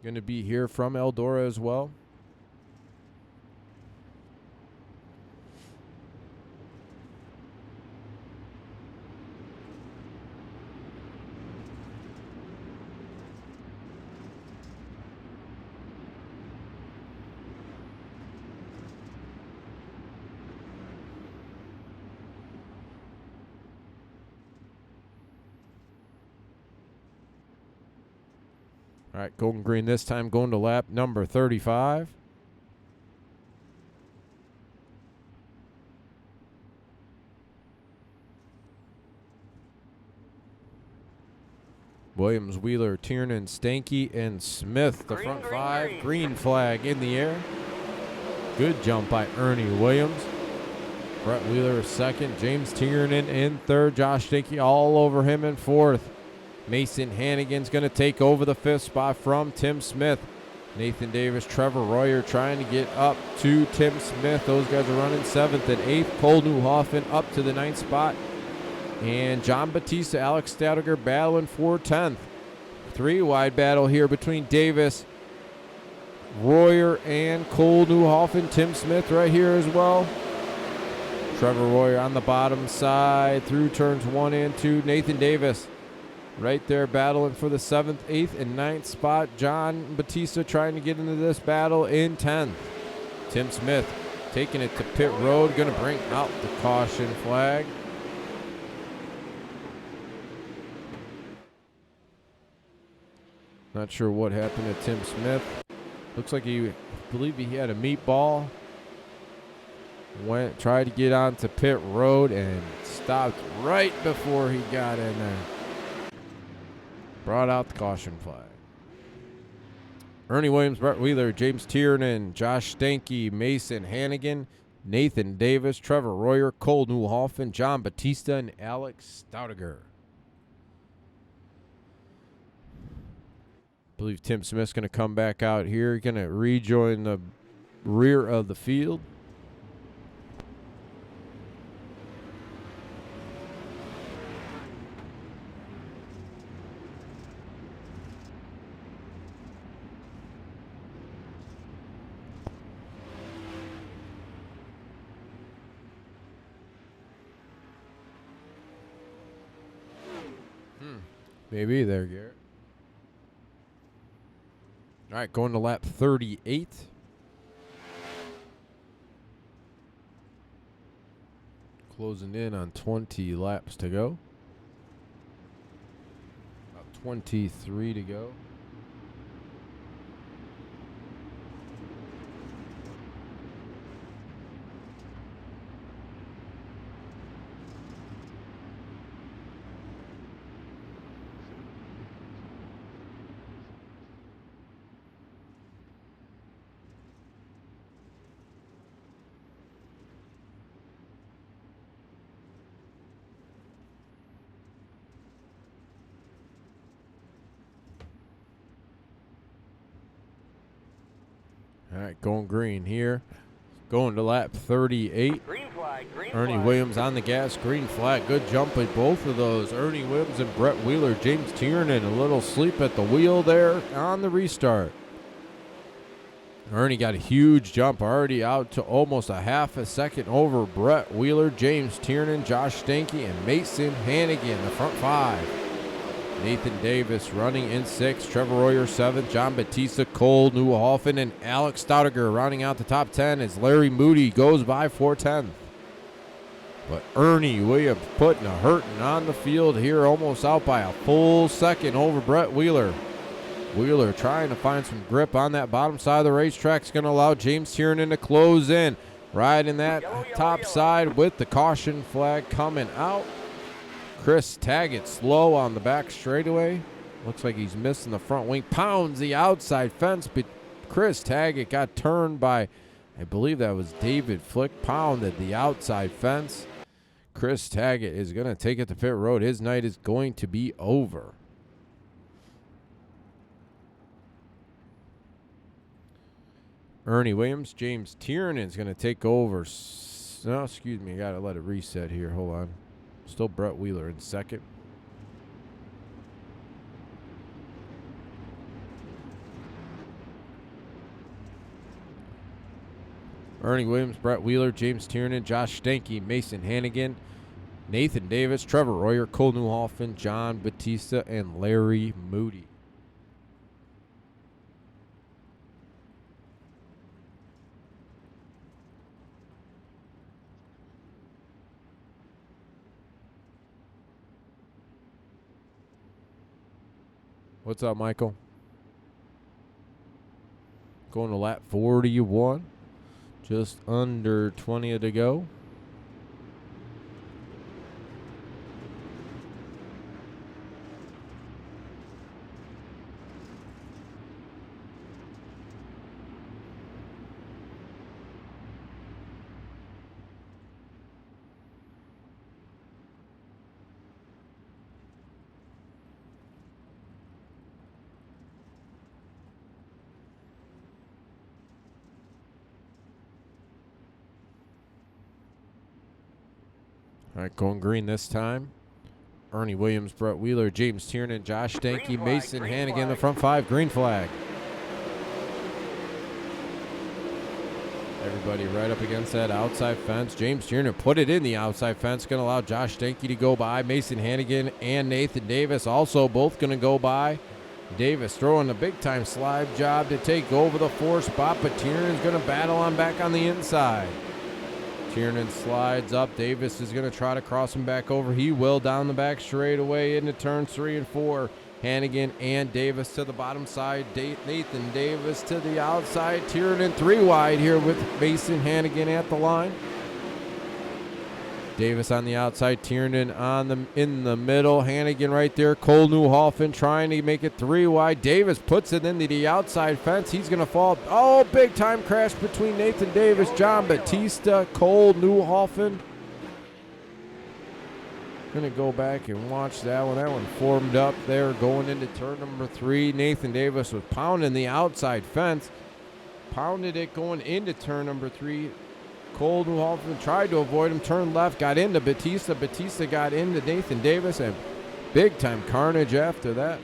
Going to be here from Eldora as well. All right, Golden Green this time going to lap number 35. Williams, Wheeler, Tiernan, Stanky, and Smith, the front five. Green flag in the air. Good jump by Ernie Williams. Brett Wheeler second. James Tiernan in third. Josh Stanky all over him in fourth. Mason Hannigan's going to take over the fifth spot from Tim Smith. Nathan Davis, Trevor Royer trying to get up to Tim Smith. Those guys are running seventh and eighth. Cole Newhoffen up to the ninth spot. And John Batista, Alex Stoudiger battling for 10th. Three-wide battle here between Davis, Royer, and Cole Newhoffen. Tim Smith right here as well. Trevor Royer on the bottom side through turns 1 and 2. Nathan Davis right there battling for the 7th, 8th, and 9th spot. John Batista trying to get into this battle in 10th. Tim Smith taking it to pit road, going to bring out the caution flag. Not sure what happened to Tim Smith. Looks like I believe he had a meatball. Tried to get onto pit road and stopped right before he got in there. Brought out the caution flag. Ernie Williams, Brett Wheeler, James Tiernan, Josh Stanky, Mason Hannigan, Nathan Davis, Trevor Royer, Cole Newhoffen, John Batista, and Alex Stoudiger. I believe Tim Smith's going to come back out here. Going to rejoin the rear of the field. Maybe there, Garrett. All right, going to lap 38. Closing in on 20 laps to go. About 23 to go. All right, going green here. Going to lap 38. Green flag, green Ernie flag. Williams on the gas, green flag. Good jump by both of those. Ernie Williams and Brett Wheeler. James Tiernan, a little sleep at the wheel there on the restart. Ernie got a huge jump, already out to almost a half a second over Brett Wheeler, James Tiernan, Josh Stanky, and Mason Hannigan, the front 5. Nathan Davis running in 6th, Trevor Royer 7th, John Batista, Cole Newhoffen, and Alex Stoudiger rounding out the top 10 as Larry Moody goes by for 10th. But Ernie Williams putting a hurting on the field here, almost out by a full second over Brett Wheeler. Wheeler trying to find some grip on that bottom side of the racetrack is going to allow James Tiernan to close in. Riding that top side with the caution flag coming out. Chris Taggett slow on the back straightaway. Looks like he's missing the front wing. Pounds the outside fence, but Chris Taggett got turned by, I believe that was David Flick, pounded the outside fence. Chris Taggett is going to take it to pit road. His night is going to be over. Ernie Williams, James Tiernan is going to take over. No, excuse me, I got to let it reset here. Hold on. Still Brett Wheeler in 2nd. Ernie Williams, Brett Wheeler, James Tiernan, Josh Stanky, Mason Hannigan, Nathan Davis, Trevor Royer, Cole Newhoffen, John Batista, and Larry Moody. What's up, Michael? Going to lap 41. Just under 20 to go. All right, going green this time. Ernie Williams, Brett Wheeler, James Tiernan, Josh Stanky, Mason Hannigan, the front 5. Green flag. Everybody right up against that outside fence. James Tiernan put it in the outside fence. Going to allow Josh Stanky to go by. Mason Hannigan and Nathan Davis also both going to go by. Davis throwing a big-time slide job to take over the 4 spot, but Tiernan's going to battle on back on the inside. Tiernan slides up. Davis is going to try to cross him back over. He will down the back straightaway into turns 3 and 4. Hannigan and Davis to the bottom side. Nathan Davis to the outside. Tiernan 3 wide here with Mason Hannigan at the line. Davis on the outside. Tiernan in the middle. Hannigan right there. Cole Newhoffen trying to make it 3 wide. Davis puts it into the outside fence. He's going to fall. Oh, big time crash between Nathan Davis, John Batista, Cole Newhoffen. Going to go back and watch that one. That one formed up there going into turn number 3. Nathan Davis was pounding the outside fence. Pounded it going into turn number 3. Cole Newhoffen tried to avoid him, turned left, got into Batista. Batista got into Nathan Davis, and big time carnage after that.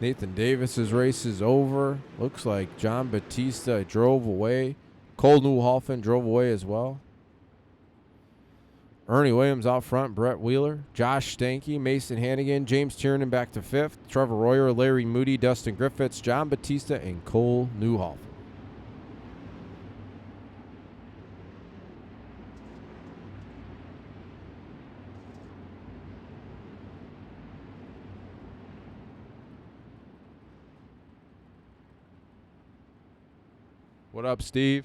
Nathan Davis's race is over. Looks like John Batista drove away. Cole Newhoffen drove away as well. Ernie Williams out front, Brett Wheeler, Josh Stanky, Mason Hannigan, James Tiernan back to 5th, Trevor Royer, Larry Moody, Dustin Griffiths, John Batista, and Cole Newhoffen. What up, Steve?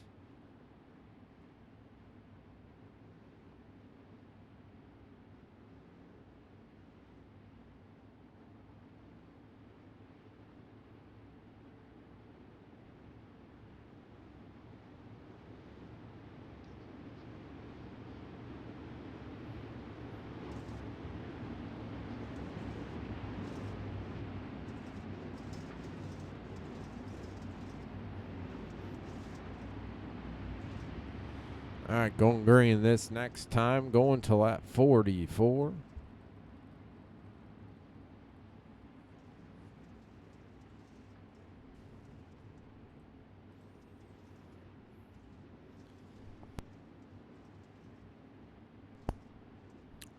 All right, going green this next time, going to lap 44.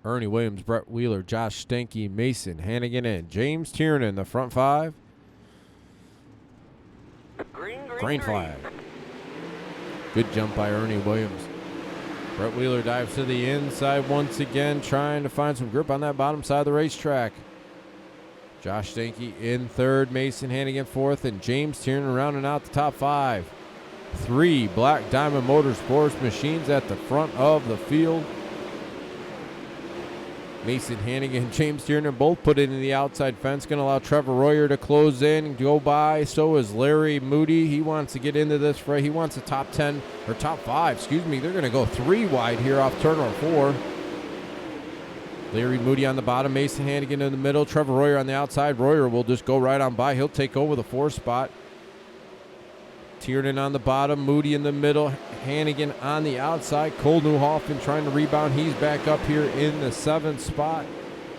Ernie Williams, Brett Wheeler, Josh Stanky, Mason Hannigan, and James Tiernan, the front 5. Green flag. Good jump by Ernie Williams. Brett Wheeler dives to the inside once again, trying to find some grip on that bottom side of the racetrack. Josh Stanky in 3rd, Mason Hannigan 4th, and James Tiernan rounding out the top 5. 3 Black Diamond Motorsports machines at the front of the field. Mason Hannigan and James Tiernan both put it in the outside fence. Going to allow Trevor Royer to close in and go by. So is Larry Moody. He wants to get into this fray. He wants a top 10 or top 5. Excuse me. They're going to go 3 wide here off turn number 4. Larry Moody on the bottom. Mason Hannigan in the middle. Trevor Royer on the outside. Royer will just go right on by. He'll take over the 4th spot. Tiernan on the bottom, Moody in the middle, Hannigan on the outside. Cole Newhoffman trying to rebound. He's back up here in the 7th spot.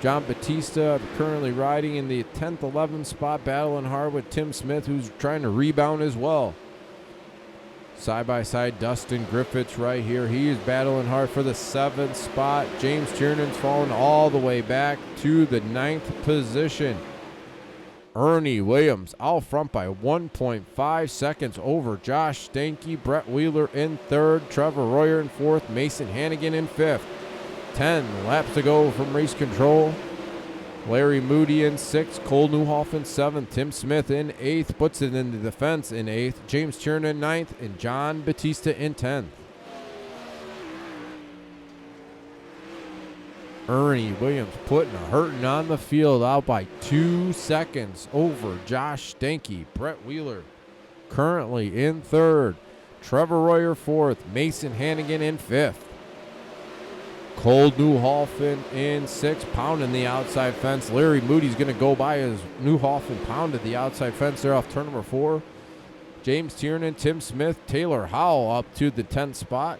John Batista currently riding in the 10th, 11th spot, battling hard with Tim Smith, who's trying to rebound as well. Side by side, Dustin Griffiths right here. He is battling hard for the 7th spot. James Tiernan's falling all the way back to the 9th position. Ernie Williams out front by 1.5 seconds over Josh Stanky. Brett Wheeler in 3rd. Trevor Royer in 4th. Mason Hannigan in 5th. 10 laps to go from race control. Larry Moody in 6th. Cole Newhoff in 7th. Tim Smith in 8th. Puts it in the defense in 8th. James Tiernan in 9th. And John Batista in 10th. Ernie Williams putting a hurting on the field out by 2 seconds over Josh Stanky. Brett Wheeler currently in 3rd. Trevor Royer 4th. Mason Hannigan in 5th. Cole Newhoffman in 6th, pounding the outside fence. Larry Moody's going to go by as Newhoffman pounded the outside fence there off turn number 4. James Tiernan, Tim Smith, Taylor Howell up to the 10th spot.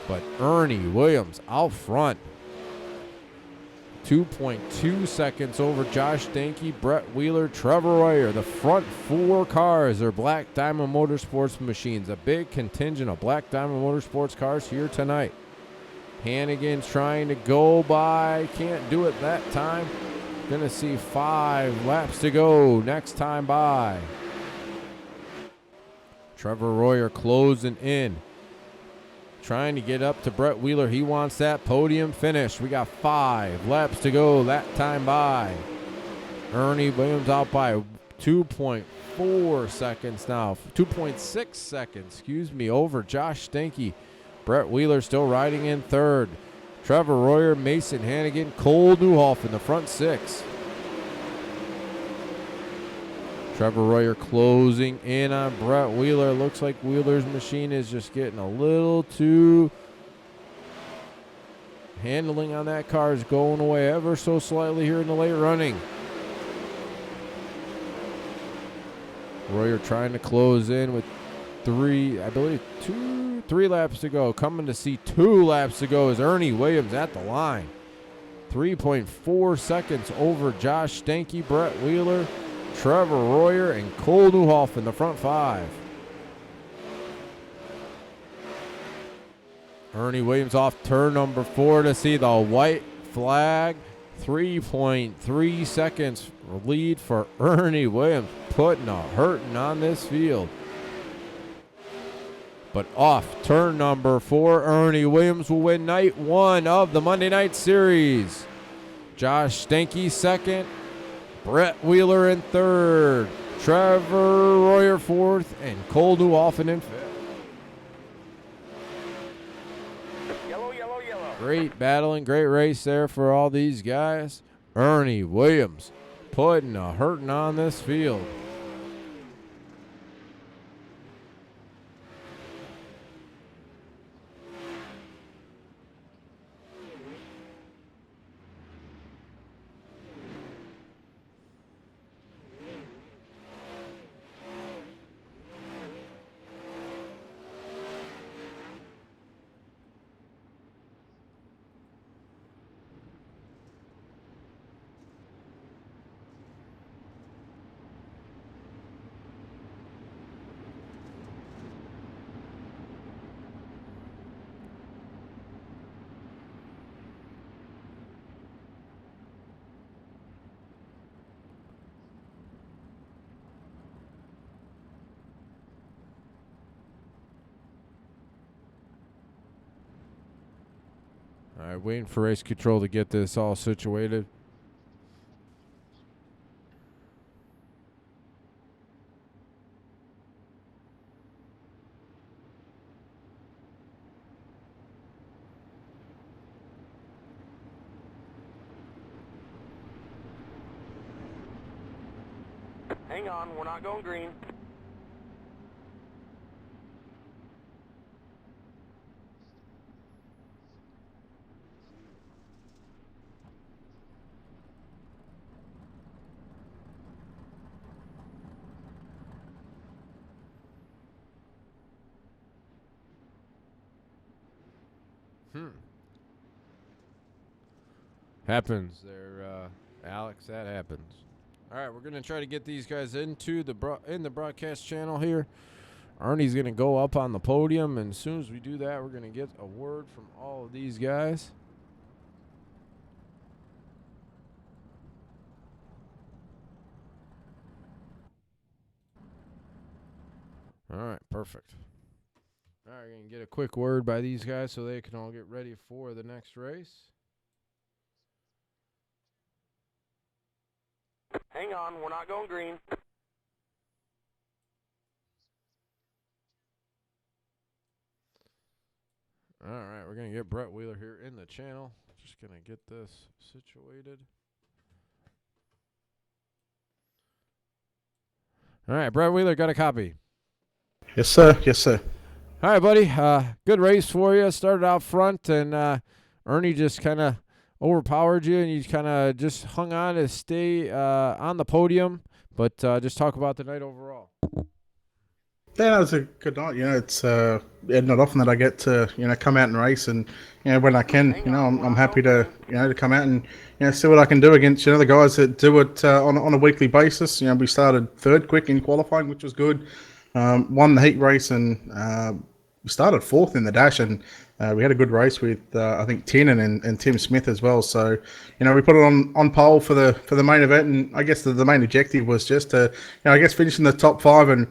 But Ernie Williams out front. 2.2 seconds over Josh Stanky, Brett Wheeler, Trevor Royer. The front 4 cars are Black Diamond Motorsports machines. A big contingent of Black Diamond Motorsports cars here tonight. Hannigan's trying to go by. Can't do it that time. Gonna see 5 laps to go next time by. Trevor Royer closing in. Trying to get up to Brett Wheeler. He wants that podium finish. We got 5 laps to go that time by. Ernie Williams out by 2.4 seconds now. 2.6 seconds, excuse me, over Josh Stanky. Brett Wheeler still riding in 3rd. Trevor Royer, Mason Hannigan, Cole Newhoff in the front 6. Trevor Royer closing in on Brett Wheeler. Looks like Wheeler's machine is just getting a little too... Handling on that car is going away ever so slightly here in the late running. Royer trying to close in with 3 laps to go. Coming to see 2 laps to go is Ernie Williams at the line. 3.4 seconds over Josh Stanky, Brett Wheeler, Trevor Royer, and Cole Newhoff in the front 5. Ernie Williams off turn number 4 to see the white flag. 3.3 seconds lead for Ernie Williams, putting a hurting on this field. But off turn number 4, Ernie Williams will win night 1 of the Monday Night Series. Josh Stanky 2nd. Brett Wheeler in 3rd. Trevor Royer 4th. And Cole Newhoff in 5th. Yellow, yellow, yellow. Great battling, great race there for all these guys. Ernie Williams putting a hurting on this field. right, waiting for race control to get this all situated. Hang on, we're not going green. Happens there, Alex. That happens. All right, we're gonna try to get these guys into the broadcast channel here. Ernie's gonna go up on the podium, and as soon as we do that, we're gonna get a word from all of these guys. All right, perfect. All right, we're gonna get a quick word by these guys so they can all get ready for the next race. Hang on, we're not going green. All right, we're going to get Brett Wheeler here in the channel. Just going to get this situated. All right, Brett Wheeler, got a copy. Yes, sir. Yes, sir. All right, buddy. Good race for you. Started out front, and Ernie just kind of overpowered you, and you kind of just hung on to stay on the podium. But just talk about the night overall. Yeah, it was a good night. It's not often that I get to come out and race, and when I can, I'm happy to to come out and see what I can do against the guys that do it on a weekly basis. We started third quick in qualifying, which was good. Won the heat race, and we started fourth in the dash, and we had a good race with I think Tiernan and Tim Smith as well. So we put it on pole for the main event, and I guess the main objective was just to finish in the top 5. And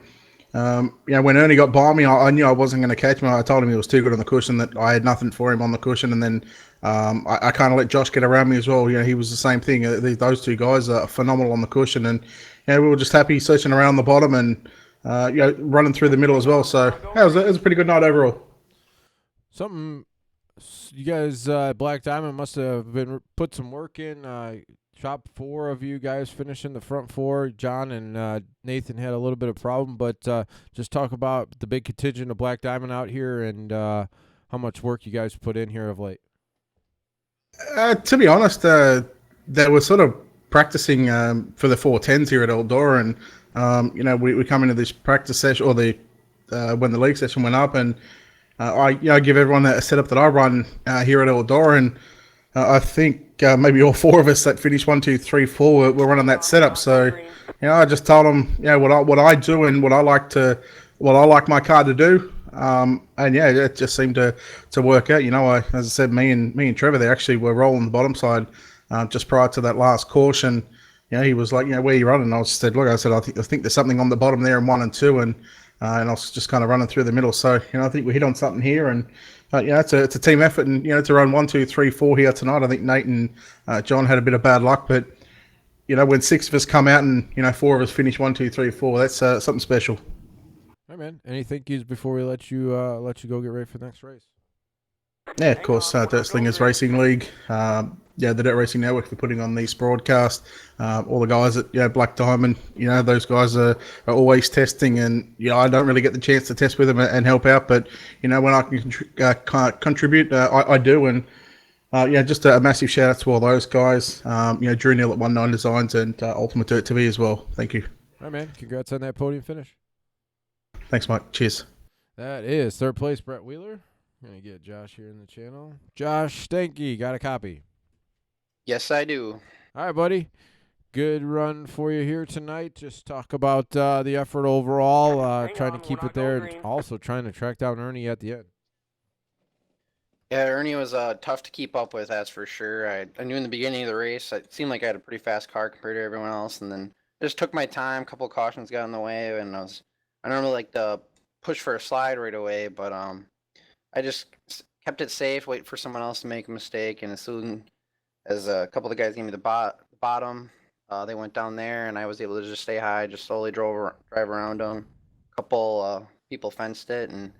when Ernie got by me, I knew I wasn't going to catch him. I told him he was too good on the cushion, that I had nothing for him on the cushion. And then I kind of let Josh get around me as well. He was the same thing. Those two guys are phenomenal on the cushion, and we were just happy searching around the bottom and running through the middle as well. So it was a pretty good night overall. Something you guys, Black Diamond, must have been put some work in. Top 4 of you guys finishing the front 4. John and Nathan had a little bit of problem, but just talk about the big contingent of Black Diamond out here and how much work you guys put in here of late. To be honest, they were sort of practicing for the 410s here at Eldora, and we come into this practice session, or when the league session went up, and I give everyone a setup that I run here at Eldora, and I think maybe all 4 of us that finished 1, 2, 3, 4 were running that setup. So I just told them what I do and what I like my car to do. And it just seemed to work out. As I said, me and Trevor, they actually were rolling the bottom side just prior to that last caution. He was like, where are you running? And I said, look, I think there's something on the bottom there in 1 and 2, and I was just kind of running through the middle. So I think we hit on something here, and it's a team effort, and to run 1, 2, 3, 4 here tonight. I think Nate and John had a bit of bad luck, but when 6 of us come out and 4 of us finish 1, 2, 3, 4, that's something special. All right, man. Any thank yous before we let you go get ready for the next race? Yeah, of course. Dirt Slingers Racing League, the Dirt Racing Network for putting on these broadcasts. All the guys at Black Diamond, those guys are always testing, and I don't really get the chance to test with them and help out, but when I can contribute, I do. And just a massive shout out to all those guys. Drew Neal at 19 Designs and Ultimate Dirt TV as well. Thank you. All right, man. Congrats on that podium finish. Thanks, Mike. Cheers. That is third place, Brett Wheeler. I'm going to get Josh here in the channel. Josh Stanky, got a copy? Yes, I do. All right, buddy. Good run for you here tonight. Just talk about the effort overall, trying to keep it there, and also trying to track down Ernie at the end. Yeah, Ernie was tough to keep up with, that's for sure. I knew in the beginning of the race, it seemed like I had a pretty fast car compared to everyone else, and then just took my time. A couple of cautions got in the way, and I don't really like to push for a slide right away, but I just kept it safe, wait for someone else to make a mistake, and as soon as a couple of the guys gave me the bottom, they went down there, and I was able to just stay high, just slowly drive around them. A couple people fenced it, and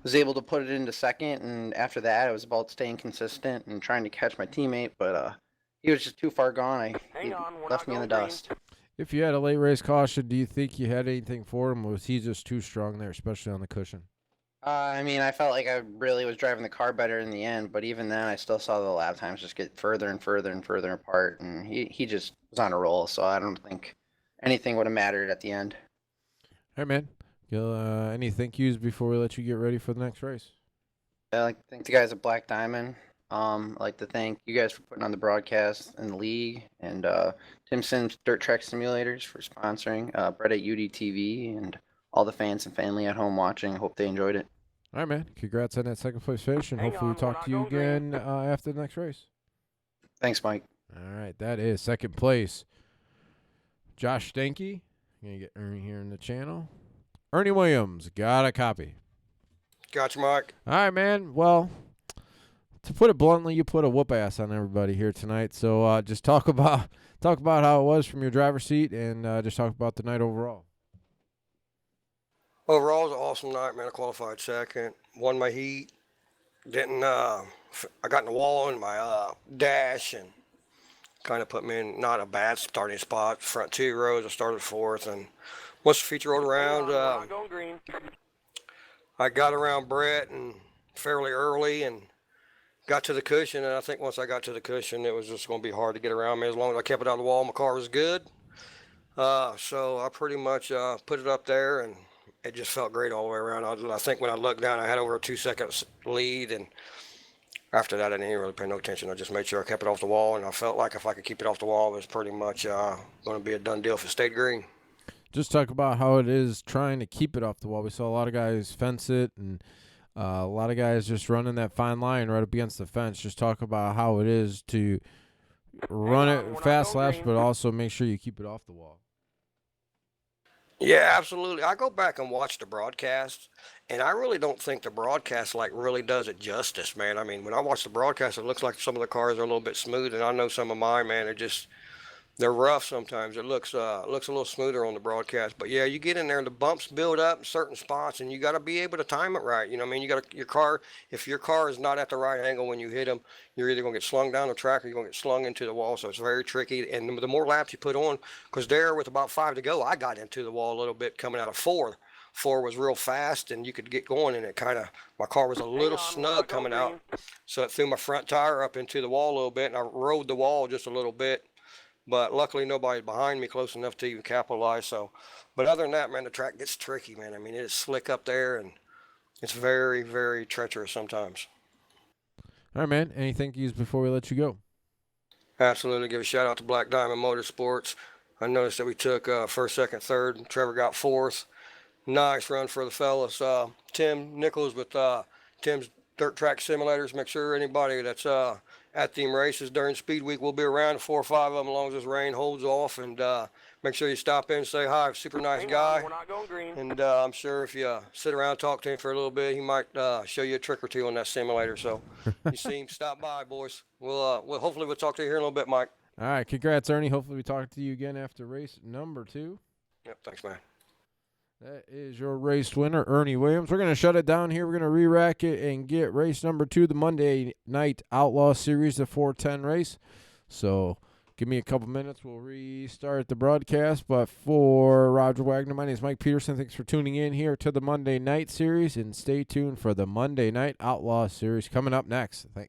was able to put it into second. And after that, it was about staying consistent and trying to catch my teammate, but he was just too far gone. He left me in the dust. If you had a late race caution, do you think you had anything for him, or was he just too strong there, especially on the cushion? I mean, I felt like I really was driving the car better in the end, but even then, I still saw the lap times just get further and further and further apart, and he just was on a roll, so I don't think anything would have mattered at the end. Hey, man. Any thank yous before we let you get ready for the next race? I'd like to thank the guys at Black Diamond. I'd like to thank you guys for putting on the broadcast in the league, and Tim Sims Dirt Track Simulators for sponsoring, Brett at UDTV, and all the fans and family at home watching. Hope they enjoyed it. All right, man. Congrats on that second place finish, and hopefully we talk to you again after the next race. Thanks, Mike. All right, that is second place. Josh Stanky. I'm going to get Ernie here in the channel. Ernie Williams, got a copy. Gotcha, Mike. All right, man. Well, to put it bluntly, you put a whoop ass on everybody here tonight. So just talk about how it was from your driver's seat, and just talk about the night overall. Overall, it was an awesome night, man. I qualified second, won my heat. I got in the wall in my dash, and kind of put me in not a bad starting spot. Front 2 rows, I started fourth, and once the feature rolled around, I got around Brett and fairly early and got to the cushion. And I think once I got to the cushion, it was just going to be hard to get around me. As long as I kept it out of the wall, my car was good. So I pretty much put it up there, and it just felt great all the way around. I think when I looked down, I had over a 2 second lead, and after that, I didn't even really pay no attention. I just made sure I kept it off the wall, and I felt like if I could keep it off the wall, it was pretty much going to be a done deal if it stayed green. Just talk about how it is trying to keep it off the wall. We saw a lot of guys fence it, and a lot of guys just running that fine line right up against the fence. Just talk about how it is to run it fast laps, but also make sure you keep it off the wall. Yeah, absolutely. I go back and watch the broadcast, and I really don't think the broadcast really does it justice, man. I mean, when I watch the broadcast, it looks like some of the cars are a little bit smooth, and I know some of mine, man, they're rough sometimes. It looks a little smoother on the broadcast, but yeah, you get in there and the bumps build up in certain spots, and you got to be able to time it right. You know what I mean? If your car is not at the right angle when you hit them, you're either going to get slung down the track or you're going to get slung into the wall. So it's very tricky. And the more laps you put on, because there with about 5 to go, I got into the wall a little bit coming out of 4. 4 was real fast, and you could get going, and my car was a little snug coming out, so it threw my front tire up into the wall a little bit, and I rode the wall just a little bit. But luckily, nobody's behind me close enough to even capitalize. But other than that, man, the track gets tricky, man. I mean, it is slick up there, and it's very, very treacherous sometimes. All right, man. Any thank yous before we let you go? Absolutely. Give a shout out to Black Diamond Motorsports. I noticed that we took first, second, third. Trevor got fourth. Nice run for the fellas. Tim Nichols with Tim's Dirt Track Simulators. Make sure anybody that's at theme races during Speed Week will be around, 4 or 5 of them, as long as this rain holds off. And make sure you stop in and say hi. Super nice guy. We're not going green. And I'm sure if you sit around and talk to him for a little bit, he might show you a trick or two on that simulator. So you see him, stop by, boys. We'll hopefully we'll talk to you here in a little bit, Mike. All right, congrats, Ernie. Hopefully we talk to you again after race number 2. Yep, thanks, man. That is your race winner, Ernie Williams. We're going to shut it down here. We're going to re-rack it and get race number 2, the Monday Night Outlaw Series, the 410 race. So give me a couple minutes. We'll restart the broadcast. But for Roger Wagner, my name is Mike Peterson. Thanks for tuning in here to the Monday Night Series. And stay tuned for the Monday Night Outlaw Series coming up next. Thanks.